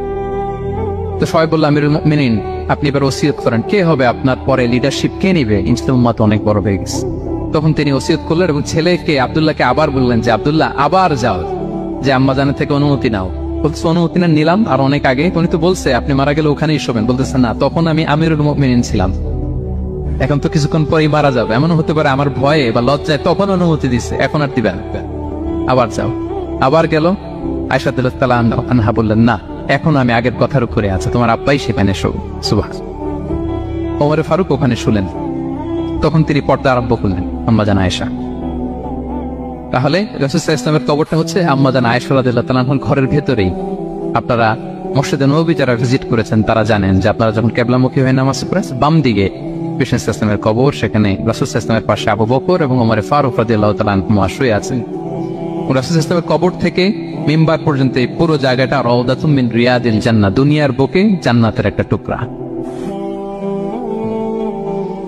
তো সবাই বলল, আমিরুল মুমিনিন আপনি এবার ওসিয়ত করেন, কে হবে আপনার পরে লিডারশিপ, কে নিবে? ইসলাম উম্মাত অনেক বড় হয়ে গেছে। তখন তিনি ওসিয়ত করলেন এবং ছেলেকে আব্দুল্লাহকে আবার বললেন যে আব্দুল্লাহ আবার যাও, যে আম্মা জানের থেকে অনুমতি নাও। বলছে অনুমতি না নিলাম আর অনেক আগে, উনি তো বলছে আপনি মারা গেলে ওখানেই শোবেন। বলতেছে না, তখন আমি আমিরুল মুমিনিন ছিলাম, এখন তো কিছুক্ষণ পরেই মারা যাবে, এমন হতে পারে আমার ভয়ে বা লজ্জায় তখন অনুমতি দিচ্ছে, এখন আর দিবেন, আবার যাও। আবার গেল। আয়েশা রাদিয়াল্লাহু তাআলা আনহা বললেন, না এখন আমি আগের কথার উপরে আছে, তোমার আব্বাই সেখানে শো। সুবহান। ওমরে ফারুক ওখানে শুলেন, তখন তিনি পর্দা আরম্ভ করলেন আম্মা জান আয়েশা। তাহলে রাসূল সাল্লাল্লাহু আলাইহি ওয়াসাল্লামের কবরটা হচ্ছে আম্মা জান আয়েশা রাদিয়াল্লাহু তাআলা আনহার ঘরের ভেতরেই। আপনারা মসজিদে নববী যারা ভিজিট করেছেন তারা জানেন যে আপনারা যখন কিবলামুখী হয়ে নামাজ পড়েন, বাম দিকে বিষ্ণু সাল্লাল্লাহু আলাইহি ওয়াসাল্লামের কবর, সেখানে রাসূল সাল্লাল্লাহু আলাইহি ওয়াসাল্লামের পাশে আবু বকর এবং ওমরে ফারুক রাদিয়াল্লাহু তাআলা আনহুমা শুয়ে আছেন। রাসূল সাল্লাল্লাহু আলাইহি ওয়াসাল্লামের কবর থেকে মিম্বার পর্যন্ত এই পুরো জায়গাটা রাউদাতুম মিন রিয়াদিল জান্নাহ, দুনিয়ার বুকে জান্নাতের একটা টুকরা।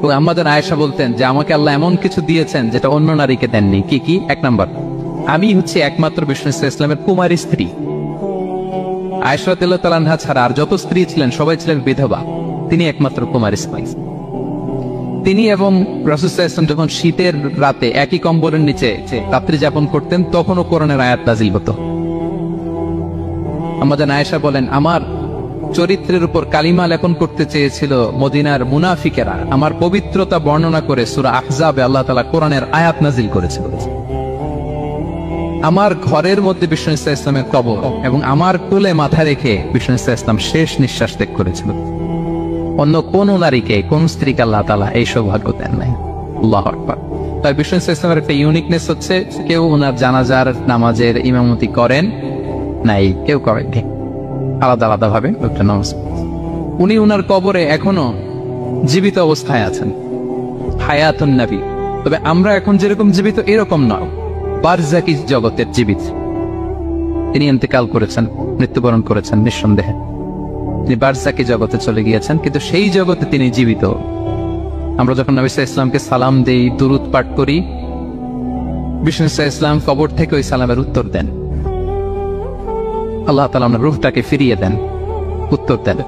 তো আমাদের আয়েশা বলতেন যে আমাকে আল্লাহ এমন কিছু দিয়েছেন যেটা অন্য নারীকে দেননি। কি কি? 1 নাম্বার, আমি হচ্ছে একমাত্র বিষ্ণু ইসলামের কুমারী স্ত্রী। আয়েশা রাদিয়াল্লাহু তাআলা আনহা ছাড়া আর যত স্ত্রী ছিলেন সবাই ছিলেন বিধবা, তিনি একমাত্র কুমারী স্ত্রী। তিনি এবং রাসূল সাল্লাল্লাহু আলাইহি ওয়াসাল্লাম যখন শীতের রাতে একই কম্বলের নিচে রাত্রি যাপন করতেন, তখনও কোরআনের আয়াত নাযিল হতো। আমাদের আয়েশা বলেন, আমার চরিত্রের উপর কালিমা লেপন করতে চেয়েছিল মদিনার মুনাফিকেরা, আমার পবিত্রতা বর্ণনা করে সূরা আহজাবে আল্লাহ তাআলা কোরআনের আয়াত নাযিল করেছিল। আমার ঘরের মধ্যে বিষ্ণু ইসলামের কবর এবং আমার কোলে মাথা রেখে বিষ্ণু ইসলাম শেষ নিঃশ্বাস ত্যাগ করেছিল। অন্য কোন নারীকে, কোন স্ত্রীকে আল্লাহ তাআলা এই সৌভাগ্য দেন নাই। আল্লাহু আকবার। তাই বিষ্ণু ইসলামের একটা ইউনিকনেস হচ্ছে, কেউ ওনার জানাজার নামাজের ইমামতি করেন নাই, কেউ করেননি, আলাদা আলাদা ভাবে একটা নামাজ। উনি উনার কবরে এখনো জীবিত অবস্থায় আছেন, হায়াতুন নবী। তবে আমরা এখন যেরকম জীবিত এরকম নয়, বারজাকি জগতের জীবিত। তিনি ইন্তেকাল করেছেন, মৃত্যুবরণ করেছেন নিঃসন্দেহে, তিনি বারজাকি জগতে চলে গিয়েছেন, কিন্তু সেই জগতে তিনি জীবিত। আমরা যখন নবী সাল্লাল্লাহু আলাইহি ওয়াসাল্লামকে সালাম দেই, দুরূদ পাঠ করি, বিষ্ণু সাল্লাল্লাহু আলাইহি ওয়াসাল্লাম কবর থেকে ওই সালামের উত্তর দেন। আল্লাহ তাআলা আপনার রূহটাকে ফিরিয়ে দেন, উত্তর দেন।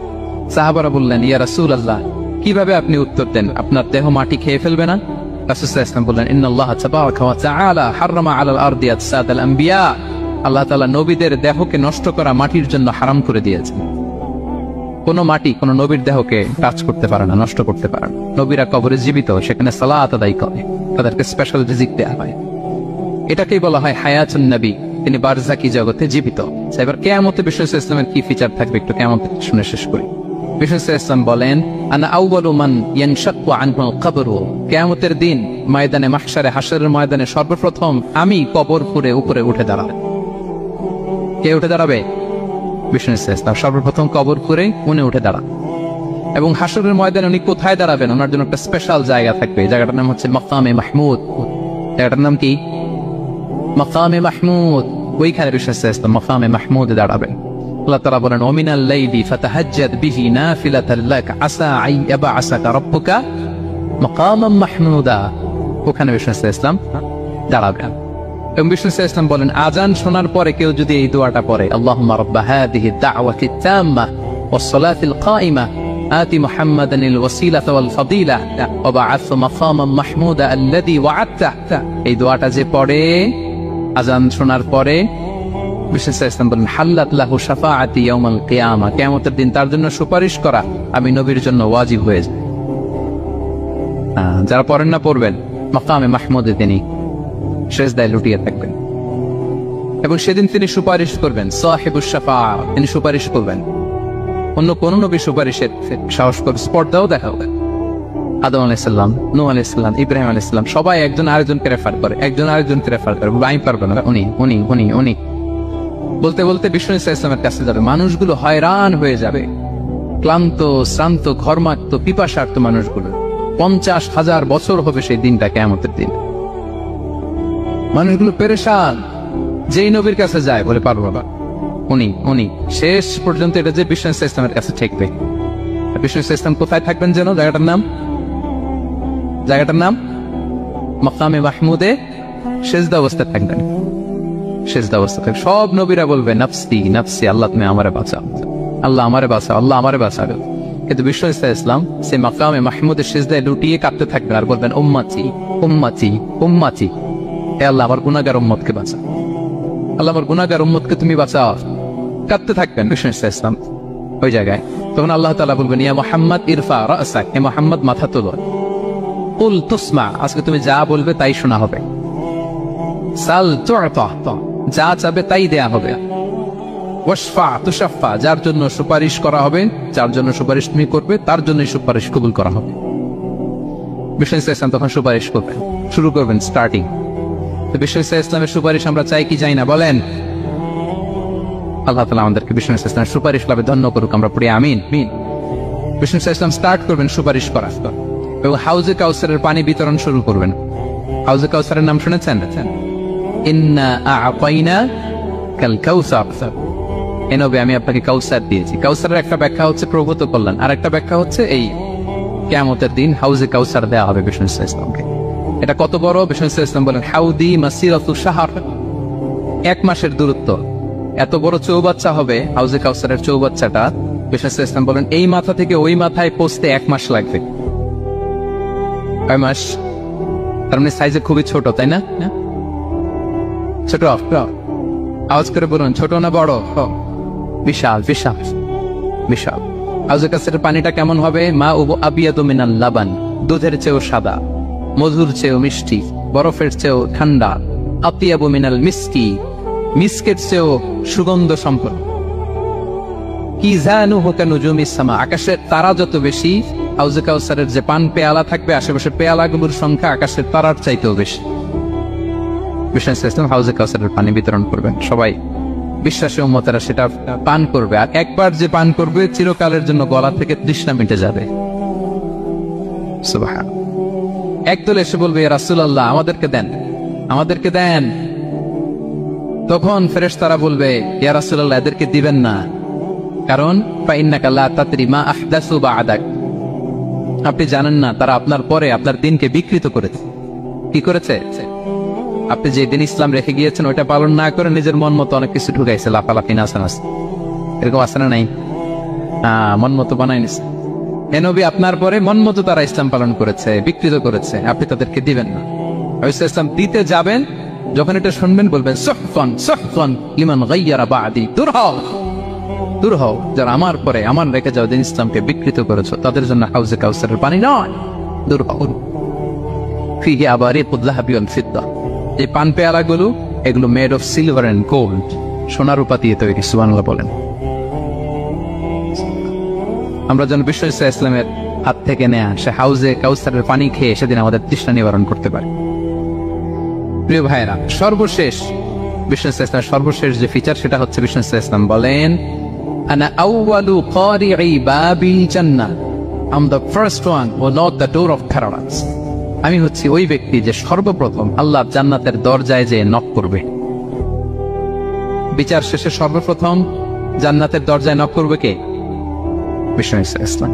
সাহাবারা বললেন, ইয়া রাসূলুল্লাহ, কিভাবে আপনি উত্তর দেন? আপনার দেহ মাটি খেয়ে ফেলবে না? রাসূল সাল্লাল্লাহু আলাইহি ওয়াসাল্লাম বললেন, ইন্নাল্লাহা তাবারাকা ওয়া তাআলা হারামা আলাল আরদি আজসাদাল আম্বিয়া। আল্লাহ তাআলা নবীদের দেহকে নষ্ট করা মাটির জন্য হারাম করে দিয়েছেন। কোন মাটি কোন নবীর দেহকে টাচ করতে পারে না, নষ্ট করতে পারে না। নবীরা কবরে জীবিত, সেখানে সালাত আদায় করে, তাদেরকে স্পেশাল রিজিক দেয়া হয়। এটাকেই বলা হয় হায়াতুন নবী, তিনি বারজাকি জগতে জীবিত। এবার কিয়ামতে বিষ্ণু ইসলামের কি ফিচার থাকবে একটু কিয়ামত শুনে শেষ করি। বিষ্ণু ইসলাম বলেন, আনা আউয়ালু মান ইয়ানশাক্কু আনহুল কবর। কিয়ামতের দিন ময়দানে মাহশারে, হাশরের ময়দানে সর্বপ্রথম আমি কবর পুরে উপরে উঠে দাঁড়াবো। কে উঠে দাঁড়াবে? বিষ্ণু ইসলাম সর্বপ্রথম কবর পুরে উনি উঠে দাঁড়ান। এবং হাশরের ময়দানে উনি কোথায় দাঁড়াবেন? ওনার জন্য একটা স্পেশাল জায়গা থাকবে, জায়গাটার নাম হচ্ছে মাকামে মাহমুদ। জায়গাটার নাম কি? মাকামে মাহমুদ। ওইখানে বিষ্ণু ইসলাম মাকামে মাহমুদে দাঁড়াবেন। আল্লাহ তাআলা বলেন, ওমিনাল লাইলি ফাতাহাজ্জাদ বিহি নাফিলাতাল লাক আসা আই ইয়াবআসাকা রাব্বুকা মাকামান মাহমুদা। ওখানে বিষ্ণু ইসলাম দাঁড়াবেন। এবং বিষ্ণু ইসলাম বলেন, আজান শোনার পরে কেউ যদি এই দোয়াটা পড়ে, আল্লাহুম্মা রাব্বা হাযিহি দাওয়াতিত তাম্মা ওয়াস সালাতিল কাইমা আতি মুহাম্মাদানিল ওয়াসিলাতা ওয়াল ফাদিলা ওয়া বা'আথ মাকামান মাহমুদা আল্লাযী ওয়া'আদতা। এই দোয়াটা যে পড়ে আযান শোনার পরে বিশ্বনবী সাল্লাল্লাহু আলাইহি ওয়াসাল্লাম বলেন হাল্লাত লাহু শাফাআতি ইয়াউমাল কিয়ামা, কিয়ামতের দিন তার জন্য সুপারিশ করা আমি নবীর জন্য ওয়াজিব হয়ে যায়। যারা পড়েন না পড়বেন, মাকামে মাহমুদে তিনি সিজদায় লুটিয়ে থাকবেন এবং সেদিন তিনি সুপারিশ করবেন। সাহিবুশ শাফাআ, তিনি সুপারিশ করবেন। অন্য কোন নবী সুপারিশের সাহস করে স্পর্ধাও দেখাবে। আদম আলাইহিস সালাম, নূহ আলাইহিস সালাম, ইব্রাহিম আলাইহিস সালাম সবাই একজন আরেকজনকে রেফার করে, একজন আরেকজনকে রেফার করে। আমি পারবো না, উনি উনি উনি উনি বলতে বলতে বিশ্বনবী সাল্লাল্লাহু আলাইহি ওয়াসাল্লামের কাছে যাবে। মানুষগুলো হয়রান হয়ে যাবে, ক্লান্ত, শ্রান্ত, ঘর্মাক্ত, পিপাসার্ত মানুষগুলো। 50,000 বছর হবে সেই দিনটা, কিয়ামতের দিন। মানুষগুলো পেরেশান, যেই নবীর কাছে যায় বলে পারবো বাবা, উনি উনি শেষ পর্যন্ত এটা যে বিশ্বনবী সাল্লাল্লাহু আলাইহি ওয়াসাল্লামের কাছে ঠেকবে। বিশ্বনবী সাল্লাল্লাহু আলাইহি ওয়াসাল্লাম কোথায় থাকবেন যেন? জায়গাটার নাম মাকামে মাহমুদে সিজদা অবস্থায় থাকবেন। সিজদা অবস্থা থাকবে। সব নবীরা বলবে নাফসি নাফসি, আল্লাহ তুমি আমারে বাঁচাও, আল্লাহ আমারে বাঁচাও, আল্লাহ আমারে বাঁচাও। কিন্তু বিশ্বনবী সাল্লাল্লাহু আলাইহি ওয়াসাল্লাম সে মাকামে মাহমুদের সিজদায় লুটিয়ে কাঁদতে থাকবেন আর বলবেন উম্মতি উম্মতি উম্মতি, হে আল্লাহ আমার গুনাহগার উম্মতকে বাঁচাও, আল্লাহ আমার গুনাহগার উম্মতকে তুমি বাঁচাও। কাঁদতে থাকবেন বিশ্বনবী সাল্লাল্লাহু আলাইহি ওয়াসাল্লাম ওই জায়গায়। তখন আল্লাহ তাআলা বলবেন ইয়া মুহাম্মদ ইরফা রাসাক, হে মুহাম্মদ মাথা তোলো। কুল তুসমা, আজকে তুমি যা বলবে তাই শোনা হবে। সাল তু'তা, যা চাবে তাই দেয়া হবে। ওয়াশফা তুশাফা, যার জন্য সুপারিশ করা হবে, যার জন্য সুপারিশ তুমি করবে তার জন্যই সুপারিশ কবুল করা হবে। বিশ্বনবী সাল্লাল্লাহু আলাইহি ওয়াসাল্লাম তখন সুপারিশ করবেন, শুরু করবেন, স্টার্টিং। তো বিশ্বনবী সাল্লাল্লাহু আলাইহি ওয়াসাল্লামের সুপারিশ আমরা চাই কি চাই না বলেন? আল্লাহ তাআলা আমাদেরকে বিশ্বনবী সাল্লাল্লাহু আলাইহি ওয়াসাল্লামের সুপারিশ লাভে ধন্য করুক, আমরা পড়ি আমিন। বিশ্বনবী সাল্লাল্লাহু আলাইহি ওয়াসাল্লাম স্টার্ট করবেন সুপারিশ করা এবং হাউজে কাউসারের পানি বিতরণ শুরু করবেন। হাউজে কাউসারের নাম শুনেছেন? ইন্না আ'তাইনা কাল কাউসার, এ নবী আমি আপনাকে কাউসার দিয়েছি। কাউসারের একটা ব্যাখ্যা হচ্ছে প্রভূত কল্যাণ, আর একটা ব্যাখ্যা হচ্ছে এই কিয়ামতের দিন হাউজে কাউসার দেওয়া হবে বিশ্বনবী সাল্লাল্লাহু আলাইহি ওয়াসাল্লামকে। এটা কত বড়? বিশ্বনবী সাল্লাল্লাহু আলাইহি ওয়াসাল্লাম বলেন হাউদি মাসিরাতু শাহর, 1 মাসের দূরত্ব। এত বড় চৌবাচ্চা হবে হাউজে কাউসারের চৌবাচ্চাটা। বিশ্বনবী সাল্লাল্লাহু আলাইহি ওয়াসাল্লাম বলেন এই মাথা থেকে ওই মাথায় পৌঁছতে 1 মাস লাগবে। 1 মাস, তার মানে সাইজে খুবই ছোট, তাই না? ছোট, আওয়াজ করে বলুন ছোট না বড়? বিশাল বিশাল বিশাল। হাউজে কাউসারের পানিটা কেমন হবে? মা উবু আবিয়াদু মিনাল লাবান, দুধের চেয়েও সাদা, মধুর চেয়েও মিষ্টি, বরফের চেয়েও ঠান্ডা। আতিয়াবু মিনাল মিসকি, মিসকের চেয়েও সুগন্ধ সম্পন্ন। কিজানুহু কানুজুমিস সামা, আকাশের তারা যত বেশি, হাউজে কাউসারের যে পান পেয়ালা থাকবে আশেপাশে পেয়ালাগুলোর সংখ্যা আকাশের তারার চাইতেও বেশি। বিশ্বনবী সাল্লাল্লাহু আলাইহি ওয়াসাল্লাম হাউজে কাউসারের পানি বিতরণ করবেন, সবাই বিশ্বাসী উম্মতেরা সেটা পান করবে। আর একবার যে পান করবে চিরকালের জন্য গলা থেকে তৃষ্ণা মিটে যাবে। সুবহান। একদল এসে বলবে ইয়া রাসূলুল্লাহ আমাদেরকে দেন, আমাদেরকে দেন। তখন ফেরেশতারা বলবে ইয়া রাসূলুল্লাহ এদেরকে দিবেন না, কারণ ফাইন্নাকা লা তাদরি মা আহদাসু বা'দাক, আপনি জানেন না তারা আপনার পরে আপনার দিনকে বিকৃত করেছে। কি করেছে? আপনি যে দিন ইসলাম রেখে গিয়েছেন ওইটা পালন না করে নিজের মন মতো অনেক কিছু ঢুকাইছে, লাফালাফি নাচানাচ, এরকম আছে না নাই? মন মতো বানাই নিছে। এ নবী আপনার পরে মন মতো তারা ইসলাম পালন করেছে, বিকৃত করেছে, আপনি তাদেরকে দিবেন না। ইসলাম দিতে যাবেন, যখন এটা শুনবেন বলবেন সুহফান সুহফান লিমান গায়্যারা বা'দি, দূর হও দূর হও, যারা আমার পরে আমার রেখে যাও দিন ইসলামকে বিকৃত করেছো তাদের জন্য হাউজে কাউসারের পানি নয়, দূর হও। ফিহি আবারিকুল যাহাবি ওয়াল ফিদ্দা, এই পান পেয়ালাগুলো এগুলো made of silver and gold, সোনা রূপা দিয়ে তৈরি। সুবহানাল্লাহ বলেন। আমরা যেন বিশ্বনবী সাল্লাল্লাহু আলাইহি ওয়াসাল্লামের হাত থেকে নেয়া সে হাউজে কাউসারের পানি খেয়ে সেদিন আমাদের তৃষ্ণা নিবারণ করতে পারি। প্রিয় ভাইরা, সর্বশেষ বিশ্বনবী সাল্লাল্লাহু আলাইহি ওয়াসাল্লামের সর্বশেষ যে ফিচার সেটা হচ্ছে বিশ্বনবী সাল্লাল্লাহু আলাইহি ওয়াসাল্লাম বলেন আনা আউয়ালু কারিই বাবিল জান্নাহ, I am the first one who knock the door of paradise, আমি হচ্ছি ওই ব্যক্তি যে সর্বপ্রথম আল্লাহ জান্নাতের দরজায় যে নক করবে। বিচার শেষে সর্বপ্রথম জান্নাতের দরজায় নক করবে কে? বিশ্বনবী সাল্লাল্লাহু আলাইহি ওয়াসাল্লাম।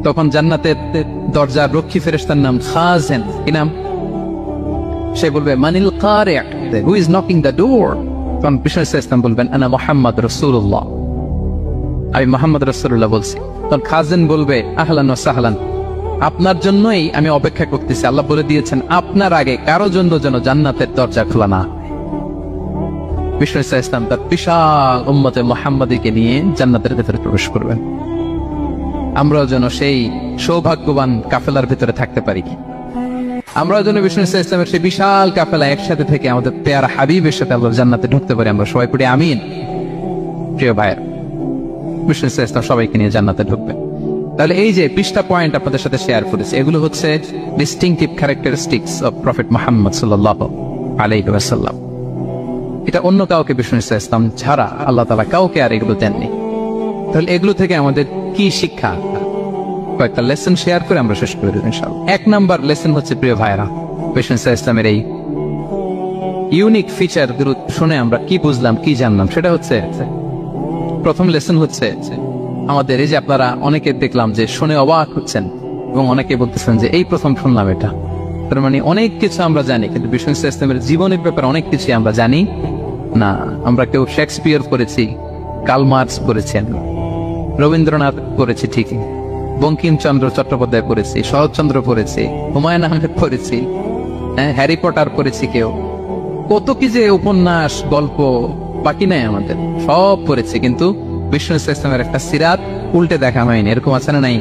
তখন জান্নাতের দরজার রক্ষী ফেরেশতার নাম খাজেন, কি নাম? সে বলবে মানিল কারি, who is knocking the door? তখন বিশ্বনবী সাল্লাল্লাহু আলাইহি ওয়াসাল্লাম বলবেন আনা মুহাম্মদ রাসূলুল্লাহ, আমি মোহাম্মদ রাসূলুল্লাহ বলছি, তখন খাজেন বলবে আহলান ওয়া সাহলান, আপনার জন্যই আমি অপেক্ষা করতেছি। আল্লাহ বলে দিয়েছেন আপনার আগে কারো জন্য যেন জান্নাতের দরজা খোলা না। বিষ্ণু ইসলাম তার বিশাল উম্মতে মুহাম্মাদীকে নিয়ে জান্নাতের ভেতরে প্রবেশ করবেন। আমরাও যেন সেই সৌভাগ্যবান কাফেলার ভেতরে থাকতে পারি। আমরাও যেন বিষ্ণু ইসলামের সেই বিশাল কাফেলা একসাথে থেকে আমাদের পেয়ারা হাবিবের সাথে আল্লাহর জান্নাতে ঢুকতে পারি। আমরা সবাই পড়ি আমিন। প্রিয় ভাইয়ের, বিষ্ণু ইসলাম সবাইকে নিয়ে জান্নাতে ঢুকবেন। তাহলে এই যে 20টা পয়েন্ট আপনাদের সাথে শেয়ার করেছি, এগুলো হচ্ছে distinctive characteristics of prophet Muhammad সাল্লাল্লাহু আলাইহি ওয়াসাল্লাম। এটা অন্য কাউকে বিষ্ণু ইসলাম ছাড়া আল্লাহ তাআলা কাউকে আর এগুলো দেননি। তাহলে এগুলো থেকে আমাদের কি শিক্ষা, কয়েকটা লেসন শেয়ার করে আমরা শেষ করে দেব ইনশাআল্লাহ। 1 নাম্বার লেসন হচ্ছে প্রিয় ভাইরা, বিষ্ণু ইসলামের এই ইউনিক ফিচার গুলো শুনে আমরা কি বুঝলাম, কি জানলাম, সেটা হচ্ছে প্রথম লেসন হচ্ছে আমাদের এই যে আপনারা অনেকে দেখলাম যে শুনে অবাক হচ্ছেন এবং অনেকে বলতেছেন যে এই প্রথম শুনলাম এটা। তার মানে অনেক কিছু আমরা জানি, কিন্তু বিষ্ণু ইসলামের জীবনের ব্যাপারে অনেক কিছু আমরা জানি না। আমরা কেউ শেক্সপিয়ার পড়েছি, কার্ল মার্কস পড়েছেন, রবীন্দ্রনাথ পড়েছি ঠিকই, বঙ্কিমচন্দ্র চট্টোপাধ্যায় পড়েছি, শরৎচন্দ্র পড়েছি, হুমায়ুন আহমেদ পড়েছি, হ্যারি পটার পড়েছি, কেউ কত কি যে উপন্যাস গল্প বাকি নাই আমাদের, সব পড়েছি, কিন্তু বিষ্ণু ইসলামের একটা সিরাত উল্টে দেখা হয়নি। এরকম আছে না নাই?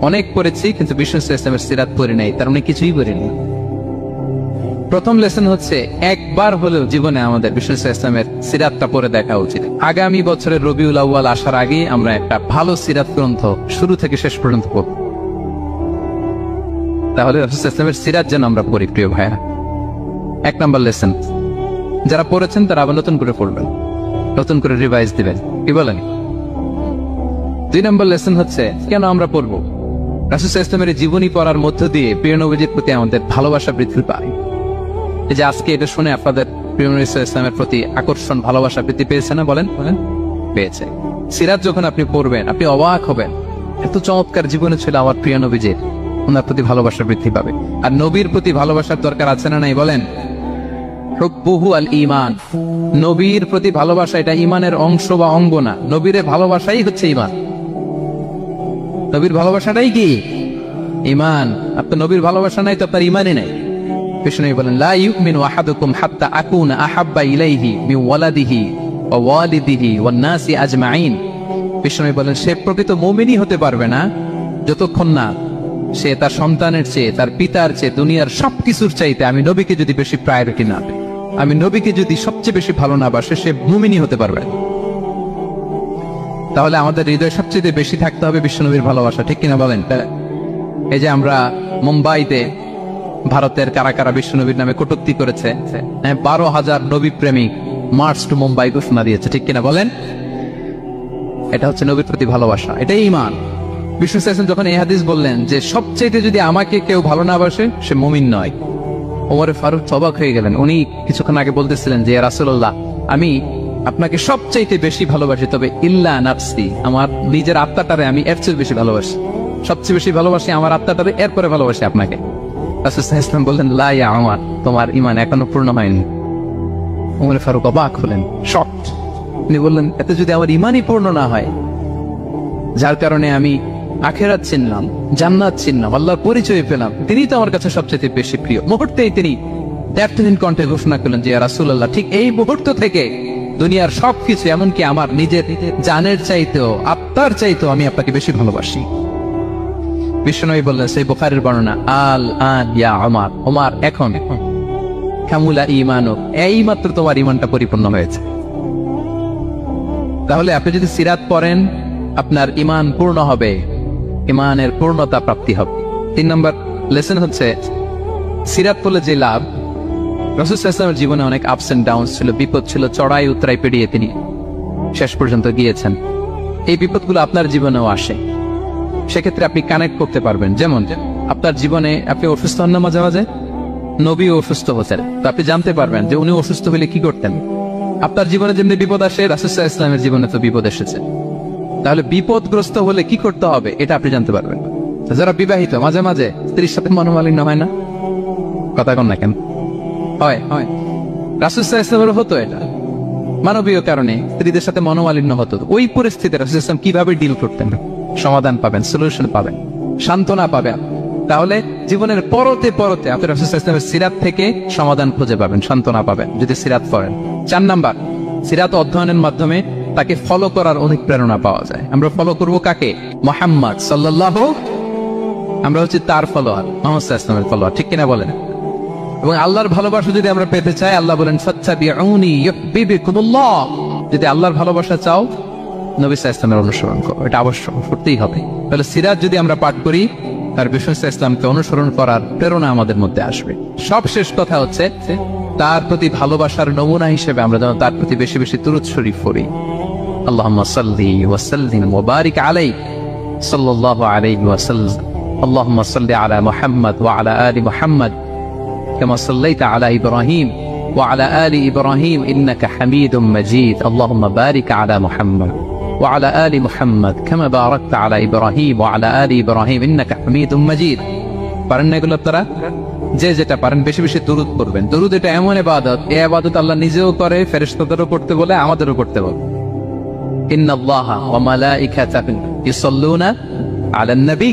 অনেক পড়েছি কিন্তু বিষ্ণু ইসলামের সিরাত পড়ি নাই, তার মানে কিছুই পড়িনি। প্রথম লেসন হচ্ছে একবার হলেও জীবনে আমাদের বিষ্ণু ইসলামের সিরাতটা পড়ে দেখা উচিত। আগামী বছরের রবিউল আউয়াল আসার আগে আমরা একটা ভালো সিরাত গ্রন্থ শুরু থেকে শেষ পর্যন্ত পড়ব। তাহলে রাসূল ইসলামের সিরাত যেন আমরা পড়ি প্রিয় ভাইয়া। 1 নাম্বার লেসন, যারা পড়েছেন তারা আবার নতুন করে পড়বেন, নতুন করে রিভাইজ দিবেন, কি বলেন? 2 নাম্বার লেসন হচ্ছে কেন আমরা পড়বো। রাসূল ইসলামের জীবনী পড়ার মধ্য দিয়ে প্রিয় নবীজির প্রতি আমাদের ভালোবাসা বৃদ্ধি পায়। এই যে আজকে এটা শুনে আপনাদের প্রিয় নবী ইসলামের প্রতি আকর্ষণ, ভালোবাসা বৃদ্ধি পেয়েছে না? বলেন পেয়েছে। সিরাত যখন আপনি পড়বেন আপনি অবাক হবেন, এত চমৎকার জীবনে ছিল আমার প্রিয় নবীজির, ওনার প্রতি ভালোবাসা বৃদ্ধি পাবে। আর নবীর প্রতি ভালোবাসার দরকার আছে না নাই? বলেন। হুব্বুহু আল ঈমান, নবীর প্রতি ভালোবাসা এটা ঈমানের অংশ বা অঙ্গ না, নবীর ভালোবাসাই হচ্ছে ঈমান। নবীর ভালোবাসাটাই কি? ঈমান। আপনার নবীর ভালোবাসা নাই তো আপনার ঈমানই নাই। বিষ্ণু বলেন লা ইউমিনু আহাদুকুম হাত্তা আকুনা আহাব্বা ইলাইহি মিন ওয়ালাদিহি ওয়া ওয়ালিদিহি ওয়ান নাসি আজমাইন। বিষ্ণু বলেন সে প্রকৃত মুমিনই হতে পারবে না যতক্ষণ না সে তার সন্তানের চেয়ে, তার পিতার চেয়ে, দুনিয়ার সবকিছুর চাইতে আমি নবীকে যদি বেশি প্রায়োরিটি না দেই, আমি নবীকে যদি সবচেয়ে বেশি ভালো না বাসে, সে মুমিনই হতে পারবে। তাহলে আমাদের হৃদয়ে সবচেয়ে বেশি থাকতে হবে বিশ্বনবীর ভালোবাসা, ঠিক কিনা বলেন? এই যে আমরা মুম্বাইতে ভারতের কারা কারা বিশ্বনবীর নামে কটূক্তি করেছে, 12,000 নবী প্রেমিক মার্চ টু মুম্বাই ঘোষণা দিয়েছে, ঠিক কিনা বলেন? এটা হচ্ছে নবীর প্রতি ভালোবাসা, এটাই ঈমান। বিষ্ণু ইসলাম যখন এই হাদিস বললেন যে সবচেয়ে যদি আমাকে কেউ ভালো না বাসে সে মুমিন নয়, ওমর ফারুক অবাক হয়ে গেলেন। উনি কিছুক্ষণ আগে বলতেছিলেন যে ইয়া রাসূলুল্লাহ, আমি আপনাকে সবচাইতে বেশি ভালোবাসি, তবে ইল্লা নাফসি, আমার নিজের আত্মাটারে আমি এর চেয়ে বেশি ভালোবাসি, সবচেয়ে বেশি ভালোবাসি আমার আত্মাটারে, এরপরে ভালোবাসি আপনাকে। রাসূল সাল্লাল্লাহু আলাইহি ওয়াসাল্লাম বললেন লা ইয়া উমর, তোমার ঈমান এখনো পূর্ণ হয়নি। ওমর ফারুক অবাক হলেন, শকড। তিনি বললেন এতে যদি আমার ঈমানই পূর্ণ না হয়, যার কারণে আমি আখিরাত চিনলাম, জান্নাত চিনলাম, আল্লাহর পরিচয় পেলাম, তিনি তো আমার কাছে সবচেয়ে বেশি প্রিয়। মুহূর্তেই তিনি দ্ব্যর্থহীন কণ্ঠে ঘোষণা করলেন যে ইয়া রাসূলুল্লাহ, ঠিক এই মুহূর্ত থেকে দুনিয়ার সবকিছু, এমনকি আমার নিজের জানের চাইতেও, আত্মার চাইতেও আমি আপনাকে বেশি ভালোবাসি। বিশ্বনবী বললেন, সেই বুখারীর বর্ণনা, আল আন ইয়া উমর, ওমর এখন কামুলা ঈমানুক, এই মাত্র তোমার ঈমানটা পরিপূর্ণ হয়েছে। তাহলে আপনি যদি সিরাত পড়েন আপনার ঈমান পূর্ণ হবে, ঈমানের পূর্ণতা প্রাপ্তি হবে। 3 নম্বর লেসন হচ্ছে সিরাত পড়লে যে লাভ। রাসূল সাল্লাল্লাহু আলাইহি ওয়াসাল্লামের জীবনে অনেক আপস এন্ড ডাউনস ছিল, বিপদ ছিল, চড়াই উতরাই পেরিয়ে তিনি শেষ পর্যন্ত গিয়েছেন। এই বিপদগুলো আপনার জীবনেও আসে, সেক্ষেত্রে আপনি কানেক্ট করতে পারবেন। যেমন আপনার জীবনে আপনি অসুস্থ হন না মাঝে মাঝে, নবীও অসুস্থ হতেন, তো আপনি জানতে পারবেন যে উনি অসুস্থ হলে কি করতেন। আপনার জীবনে যেমনি বিপদ আসে, রাসূল সাল্লাল্লাহু আলাইহি ওয়াসাল্লামের জীবনে তো বিপদ এসেছে, তাহলে বিপদগ্রস্ত হলে কি করতে হবে এটা আপনি জানতে পারবেন। যারা বিবাহিত, মাঝে মাঝে স্ত্রীর সাথে মনোমালিন্য হয় না? কথা কন না কেন? হয়। রাসূল সাল্লাল্লাহু আলাইহি ওয়াসাল্লামের হতো এটা। মানবীয় কারণে স্ত্রীদের সাথে মনোমালিন্য হতো, ওই পরিস্থিতিতে রাসূল ইসলাম কিভাবে ডিল করতেন? সমাধান পাবেন, সলিউশন পাবেন, সান্ত্বনা পাবেন। তাহলে জীবনের পরতে পরতে আপনি রাসূল ইসলামের সিরাত থেকে সমাধান খুঁজে পাবেন, সান্ত্বনা পাবেন যদি সিরাত পড়েন। 4 নাম্বার, সিরাত অধ্যয়নের মাধ্যমে তাকে ফলো করার অনেক প্রেরণা পাওয়া যায়। আমরা ফলো করব কাকে? মুহাম্মদ সাল্লাল্লাহু, আমরা হচ্ছে তার ফলোয়ার, মুহাম্মদ সাল্লাল্লাহু আলাইহি ওয়াসাল্লামের ফলোয়ার, ঠিক কিনা বলেন? এবং আল্লাহর ভালোবাসা যদি আমরা পেতে চাই, আল্লাহ বলেন ফাত্তাবিউনি ইউহিব্বুকুমুল্লাহ। যদি আল্লাহর ভালোবাসা চাও, নবী সাল্লাল্লাহু আলাইহি ওয়াসাল্লামের অনুসরণ করো, এটা আবশ্যক, করতেই হবে। তাহলে সিরাত যদি আমরা পাঠ করি, তার বিষ্ণু সাল্লাল্লাহু আলাইহি ওয়াসাল্লামকে অনুসরণ করার প্রেরণা আমাদের মধ্যে আসবে। সবশেষ কথা হচ্ছে তার প্রতি ভালোবাসার নমুনা হিসেবে আমরা যেন তার প্রতি বেশি বেশি দুরূদ শরীফ পড়ি। আল্লাহুম্মা সাল্লি ওয়া সাল্লিম ওয়া বারিক আলাইহি সাল্লাল্লাহু আলাইহি ওয়া সাল্লাম। আল্লাহুম্মা সাল্লি আলা মুহাম্মদ ওয়া আলা আলি মুহাম্মদ কামা সাল্লাইতা আলা ইব্রাহিম ওয়া আলা আলি ইব্রাহিম ইন্নাকা হামিদুম মাজিদ। আল্লাহুম্মা বারিক আলা মুহাম্মদ ওয়া আলা আলি মুহাম্মদ কামা বারাকতা আলা ইব্রাহিম ওয়া আলা আলি ইব্রাহিম ইন্নাকা হামিদুম মাজিদ। পারেন না এগুলো আপনারা? যে যেটা পারেন বেশি বেশি দুরূদ পড়বেন। দুরূদ এটা এমন ইবাদত, এই ইবাদত আল্লাহ নিজেও করে, ফেরেশতাদেরও করতে বলে, আমাদেরও করতে বলে। ইন্নাল্লাহা ওয়া মালাইকাতাহু ইউসাল্লুনা আলান নবী।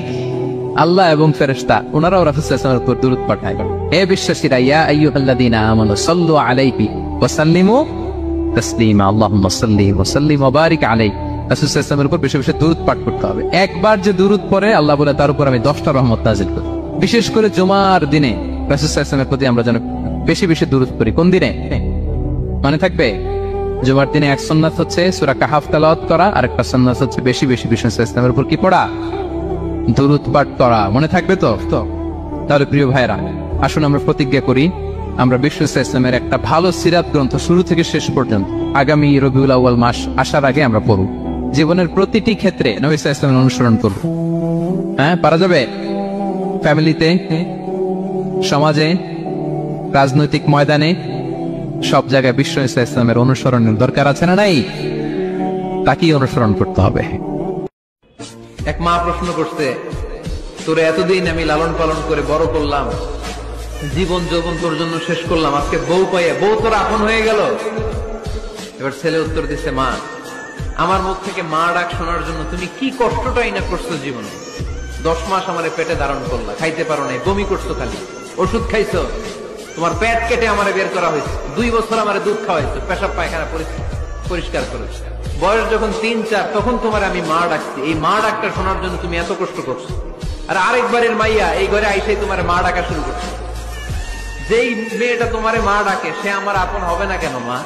আল্লাহ এবং ফেরেশতা ওনারাও রাসূল সাল্লাল্লাহু আলাইহি ওয়াসাল্লামের উপর দুরূদ পাঠায়। হে বিশ্বাসীরা, ইয়া আইয়ুহাল্লাযীনা আমানু সাল্লু আলাইহি ওয়া সাল্লিমু তাসলিমা। আল্লাহুম্মা সাল্লি ওয়া সাল্লিম ওয়া বারিক আলাইহি। রাসূল সাল্লাল্লাহু আলাইহি ওয়াসাল্লামের উপর বেশি বেশি দুরূদ পাঠ করতে হবে। একবার যে দুরূদ পড়ে, আল্লাহ বলে তার উপর আমি 10টা রহমত নাযিল করি। বিশেষ করে জুমার দিনে রাসূল সাল্লাল্লাহু আলাইহি ওয়াসাল্লামের প্রতি আমরা যেন বেশি বেশি দুরূদ পড়ি। কোন দিনে মনে থাকবে? জুমার দিনে এক সুন্নাত হচ্ছে সূরা কাহাফ তেলাওয়াত করা, আর একটা সুন্নাত হচ্ছে বেশি বেশি বিষ্ণু সাল্লাল্লাহু আলাইহি ওয়াসাল্লামের উপর কি পড়া? দুরূদ পাঠ করা। মনে থাকবে তো? তাহলে প্রিয় ভাইরা, আসুন আমরা প্রতিজ্ঞা করি, আমরা বিষ্ণু সাল্লাল্লাহু আলাইহি ওয়াসাল্লামের একটা ভালো সিরাত গ্রন্থ শুরু থেকে শেষ পর্যন্ত আগামী রবিউল আউয়াল মাস আসার আগে আমরা পড়ব। জীবনের প্রতিটি ক্ষেত্রে নবী সাল্লাল্লাহু আলাইহি ওয়াসাল্লামের অনুসরণ করব। হ্যাঁ, পারা যাবে? ফ্যামিলিতে, সমাজে, রাজনৈতিক ময়দানে, সব জায়গায় বিষ্ণু সাল্লাল্লাহু আলাইহি ওয়াসাল্লামের অনুসরণের দরকার আছে না নাই? তাকেই অনুসরণ করতে হবে।
এক মা প্রশ্ন করছে, তোরে এতদিন আমি লালন পালন করে বড় করলাম, জীবন যৌবন তোর জন্য শেষ করলাম, আজকে বউ পাইয়া বউ তোর আপন হয়ে গেল। এবার ছেলে উত্তর দিচ্ছে, মা, আমার মুখ থেকে মা ডাক শোনার জন্য তুমি কি কষ্টটাই না করছো জীবনে। 10 মাস আমারে পেটে ধারণ করলা, খাইতে পারো নাই, বমি করছো, খালি ওষুধ খাইছো, তোমার পেট কেটে আমারে বের করা হয়েছে, 2 বছর আমারে দুধ খাওয়াইছো, পেশাব পায়খানা পরিষ্কার করেছো। বয়স যখন 3-4 তখন তোমার আমি মা ডাকছি। এই মা ডাকটা শোনার জন্য তুমি এত কষ্ট করছো, আর আরেকবারের মাইয়া এই ঘরে আইসাই তোমার মা ডাকা শুরু করছো। যেই মেয়েটা তোমারে মা ডাকে সে আমার আপন হবে না কেন মা?